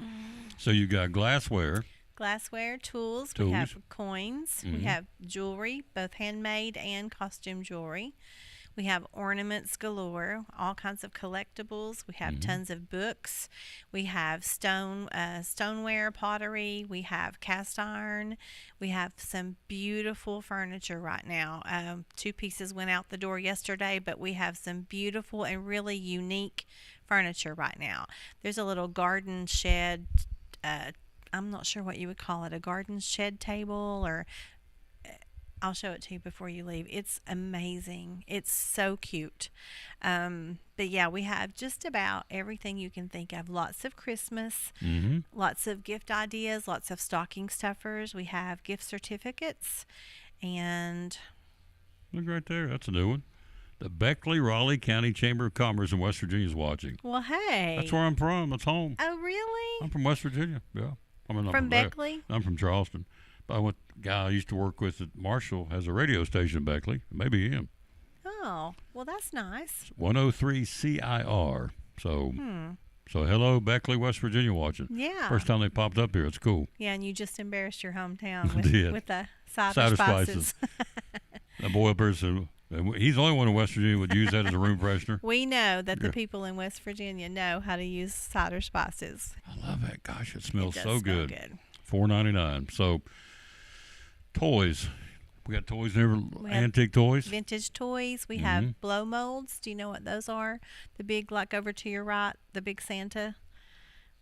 So you got glassware. Glassware, tools. We have coins. We have jewelry, both handmade and costume jewelry. We have ornaments galore, all kinds of collectibles. We have tons of books. We have stoneware, pottery. We have cast iron. We have some beautiful furniture right now. 2 pieces went out the door yesterday, but we have some beautiful and really unique furniture right now. There's a little garden shed. I'm not sure what you would call it, a garden shed table, or I'll show it to you before you leave. It's amazing. It's so cute. But yeah, we have just about everything you can think of. Lots of Christmas, lots of gift ideas, lots of stocking stuffers. We have gift certificates, and look right there. That's a new one. The Beckley Raleigh County Chamber of Commerce in West Virginia is watching. Well, hey. That's where I'm from. That's home. Oh, really? I'm from West Virginia. Yeah. I mean, From Beckley? I'm from Charleston. But the guy I used to work with at Marshall has a radio station in Beckley. Maybe him. Oh, well, that's nice. 103 CIR. So, so hello, Beckley, West Virginia watching. Yeah. First time they popped up here. It's cool. Yeah, and you just embarrassed your hometown Did. with the cider spices. That boy up there said, he's the only one in West Virginia would use that as a room freshener. We know that the people in West Virginia know how to use cider spices. I love that. Gosh, it smells It does so smell good. good. $4.99. So, toys. We got toys there, We have antique toys. Vintage toys. We Mhm. have blow molds. Do you know what those are? The big, like over to your right, the big Santa.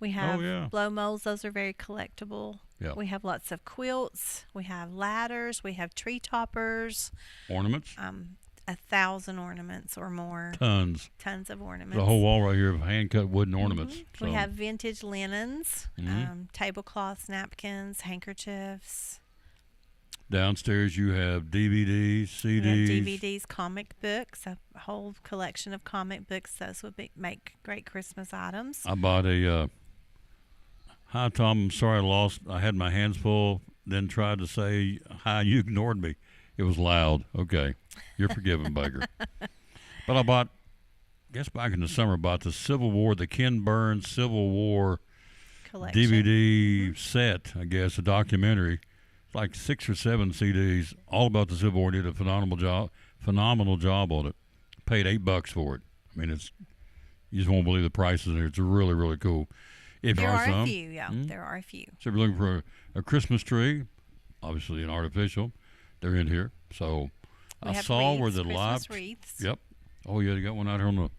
We have yeah. blow molds. Those are very collectible. Yeah. We have lots of quilts. We have ladders. We have tree toppers. Ornaments. 1,000 ornaments or more. Tons. Tons of ornaments. There's a whole wall right here of hand-cut wooden ornaments. So. We have vintage linens, Mhm. tablecloths, napkins, handkerchiefs. Downstairs you have DVDs, CDs. We have DVDs, comic books, a whole collection of comic books. Those would make great Christmas items. I bought a. Hi, Tom. I'm sorry I lost. I had my hands full. Then tried to say hi. You ignored me. It was loud. Okay, you're forgiven, Baker. But I bought. Guess back in the summer, bought the Civil War, the Ken Burns Civil War Collection. DVD set. I guess a documentary. It's like 6 or 7 CDs, all about the Civil War. Did a phenomenal job on it. Paid $8 for it. I mean, it's you just won't believe the prices in here. It's really, really cool. If There you are some, a few, yeah. There are a few. So if you're looking for a Christmas tree, obviously an artificial, they're in here. So We I have saw where wreaths, the Christmas live. wreaths. Yep. Oh yeah, they got one out here on the.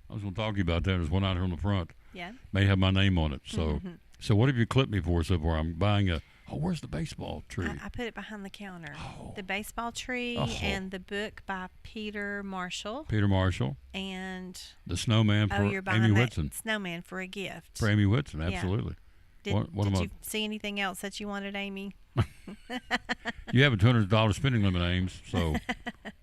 I was going to talk to you about that. There's one out here on the front. Yeah. May have my name on it. So, Mhm. so what have you clipped me for so far? I'm buying a. Oh, where's the baseball tree? I put it behind the counter. The baseball tree Oh. and the book by Peter Marshall. Peter Marshall. And The Snowman for you're buying Amy that Whitson. snowman for a gift. For Amy Whitson, Yeah. absolutely. Did, What am did I- you see anything else that you wanted, Amy? You have a $200 spending limit, Ames. So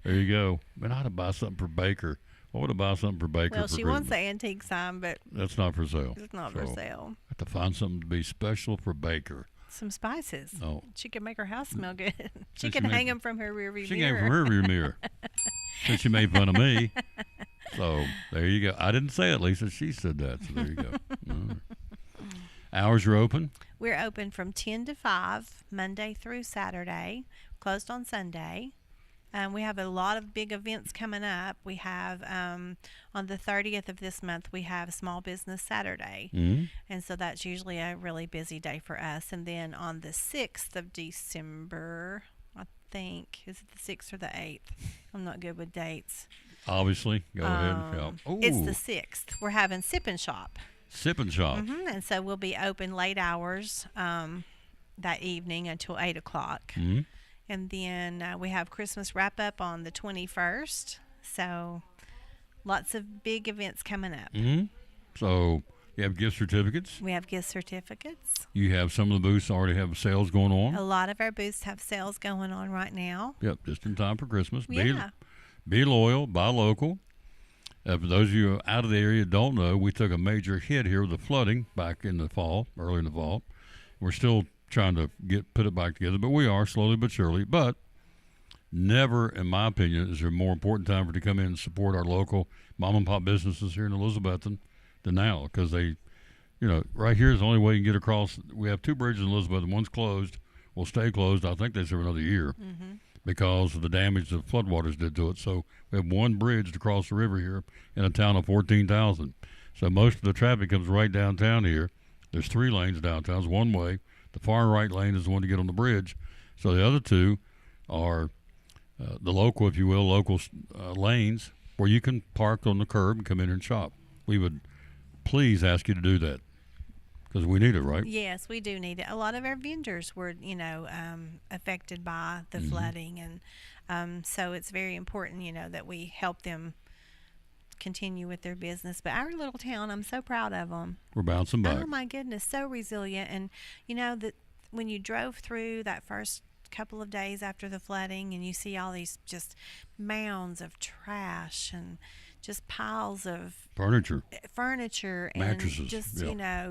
there you go. Man, I ought to buy something for Baker. I want to buy something for Baker. Well, for she Christmas. wants the antique sign, but That's not for sale. it's not for So, sale. I have to find something to be special for Baker. Some spices. Oh. She could make her house smell good. she Since could you made- hang them from her rearview She mirror. came from her rear mirror. Since she made fun of me. So there you go. I didn't say it, Lisa. She said that. So there you go. All right. Hours are open. We're open from 10 to 5, Monday through Saturday, closed on Sunday. We have a lot of big events coming up. We have, on the 30th of this month, we have Small Business Saturday. Mhm. And so that's usually a really busy day for us. And then on the 6th of December, I think, is it the 6th or the 8th? I'm not good with dates. Obviously. Go ahead. Yeah. It's Ooh. the 6th. We're having Sip and Shop. Sip and Shop. And so we'll be open late hours that evening until 8 o'clock. Mhm. And then we have Christmas wrap up on the 21st. So lots of big events coming up. Mhm. So you have gift certificates. We have gift certificates. You have some of the booths already have sales going on. A lot of our booths have sales going on right now. Yep, just in time for Christmas. Yeah. Be loyal, buy local. For those of you out of the area who don't know, we took a major hit here with the flooding back in the fall, early in the fall. We're still trying to put it back together, but we are slowly but surely. But never, in my opinion, is there a more important time for to come in and support our local mom and pop businesses here in Elizabethton than now, because they, right here is the only way you can get across. We have 2 bridges in Elizabethton. One's closed, will stay closed. I think they say for another year. Because of the damage the floodwaters did to it. So we have 1 bridge to cross the river here in a town of 14,000. So most of the traffic comes right downtown here. There's 3 lanes downtown. It's one way. The far right lane is the one to get on the bridge. So the other 2 are the local, if you will, lanes where you can park on the curb and come in and shop. We would please ask you to do that because we need it, right? Yes, we do need it. A lot of our vendors were, affected by the flooding, and so it's very important, that we help them continue with their business. But our little town, I'm so proud of them. We're bouncing back. Oh my goodness, so resilient. And that when you drove through that first couple of days after the flooding, and you see all these just mounds of trash and just piles of furniture and mattresses, just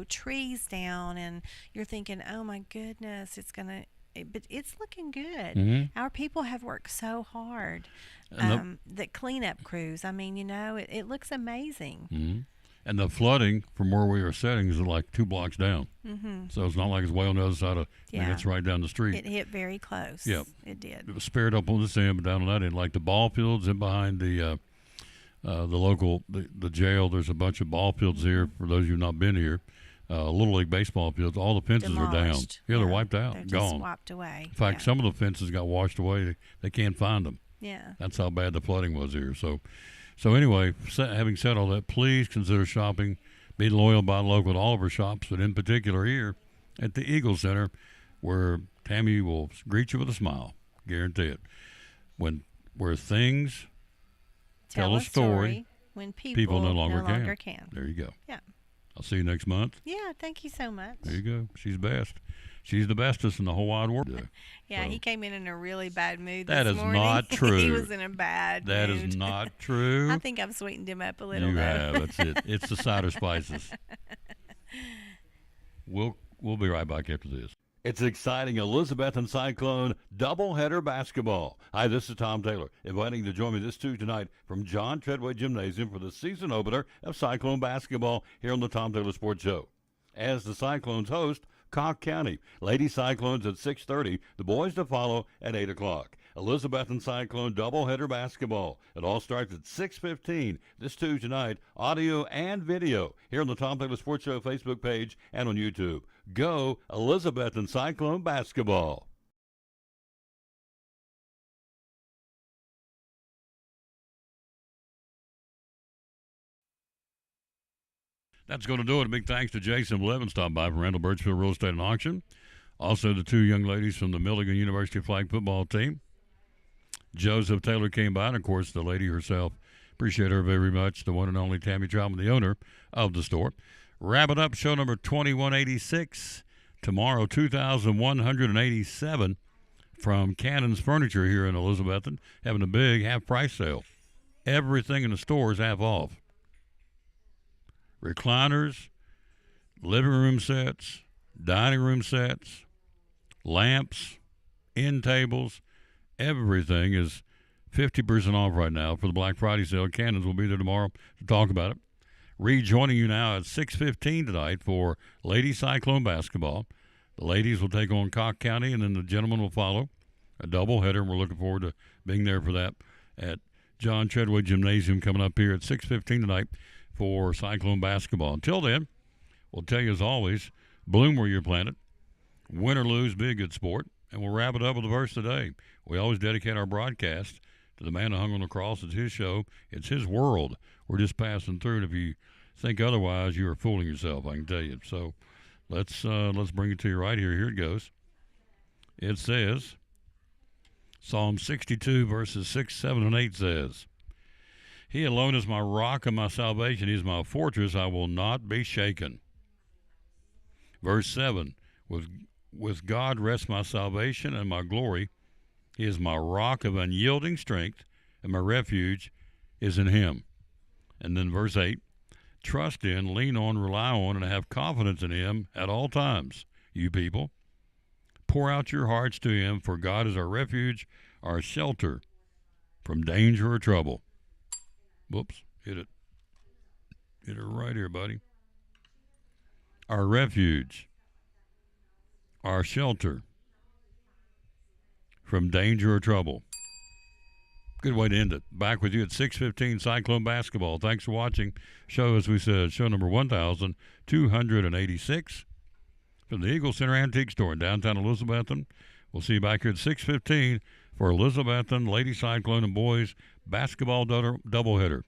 trees down, and you're thinking, oh my goodness, but it's looking good. Our people have worked so hard. The cleanup crews, I mean, it looks amazing. And the flooding from where we are sitting is like 2 blocks down. So it's not like it's way on the other side of. I mean, it's right down the street. It hit very close. Yep. It did. It was spared up on this end, but down on that end, like the ball fields in behind the local the jail. There's a bunch of ball fields here. For those of you who've not been here, Little League baseball fields. All the fences are down. Demolished. Yeah, they're wiped out, They're just gone. wiped away. In fact, some of the fences got washed away. They can't find them. Yeah. That's how bad the flooding was here. So anyway, having said all that, please consider shopping. Be loyal, buy local at all of our shops, but in particular here at the Eagle Center, where Tammy will greet you with a smile. Guarantee it. Where things tell a story when people no longer can. There you go. Yeah. I'll see you next month. Yeah, thank you so much. There you go. She's best. She's the bestest in the whole wide world. Yeah, So, he came in a really bad mood That this is morning. not true. He was in a bad That mood. is not true. I think I've sweetened him up a little. You though. have. That's it. It's the cider spices. We'll be right back after this. It's exciting Elizabethton Cyclone doubleheader basketball. Hi, this is Tom Taylor, inviting you to join me this Tuesday night from John Treadway Gymnasium for the season opener of Cyclone basketball here on the Tom Taylor Sports Show. As the Cyclones host Cocke County, Lady Cyclones at 6:30, the boys to follow at 8 o'clock. Elizabethton Cyclone doubleheader basketball. It all starts at 6:15 this Tuesday night, audio and video, here on the Tom Taylor Sports Show Facebook page and on YouTube. Go Elizabethton Cyclone basketball. That's going to do it. A big thanks to Jason Levin, stopped by from Randall Birchfield Real Estate and Auction. Also, the two young ladies from the Milligan University flag football team. Joseph Taylor came by, and, of course, the lady herself. Appreciate her very much, the one and only Tammy Troutman, the owner of the store. Wrap it up, show number 2186. Tomorrow, 2,187 from Cannon's Furniture here in Elizabethton, having a big half-price sale. Everything in the store is half off. Recliners, living room sets, dining room sets, lamps, end tables, everything is 50% off right now for the Black Friday sale. Cannons will be there tomorrow to talk about it. Rejoining you now at 6:15 tonight for Lady Cyclone basketball. The ladies will take on Cocke County, and then the gentlemen will follow. A doubleheader, and we're looking forward to being there for that at John Treadway Gymnasium coming up here at 6:15 tonight for Cyclone basketball. Until then, we'll tell you as always, bloom where you're planted. Win or lose, be a good sport. And we'll wrap it up with the verse today. We always dedicate our broadcast to the man who hung on the cross. It's his show. It's his world. We're just passing through, and if you think otherwise, you are fooling yourself, I can tell you. So let's bring it to you right here. Here it goes. It says, Psalm 62, verses 6, 7, and 8 says, He alone is my rock and my salvation. He is my fortress. I will not be shaken. Verse 7, with God rests my salvation and my glory. He is my rock of unyielding strength, and my refuge is in him. And then verse 8, trust in, lean on, rely on, and have confidence in him at all times, you people. Pour out your hearts to him, for God is our refuge, our shelter from danger or trouble. Whoops, hit it. Hit it right here, buddy. Our refuge, our shelter from danger or trouble. Good way to end it. Back with you at 6:15 Cyclone basketball. Thanks for watching. Show, as we said, show number 1,286 from the Eagle Center Antique Store in downtown Elizabethton. We'll see you back here at 6:15 for Elizabethton Lady Cyclone and Boys basketball doubleheader.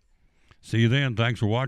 See you then. Thanks for watching.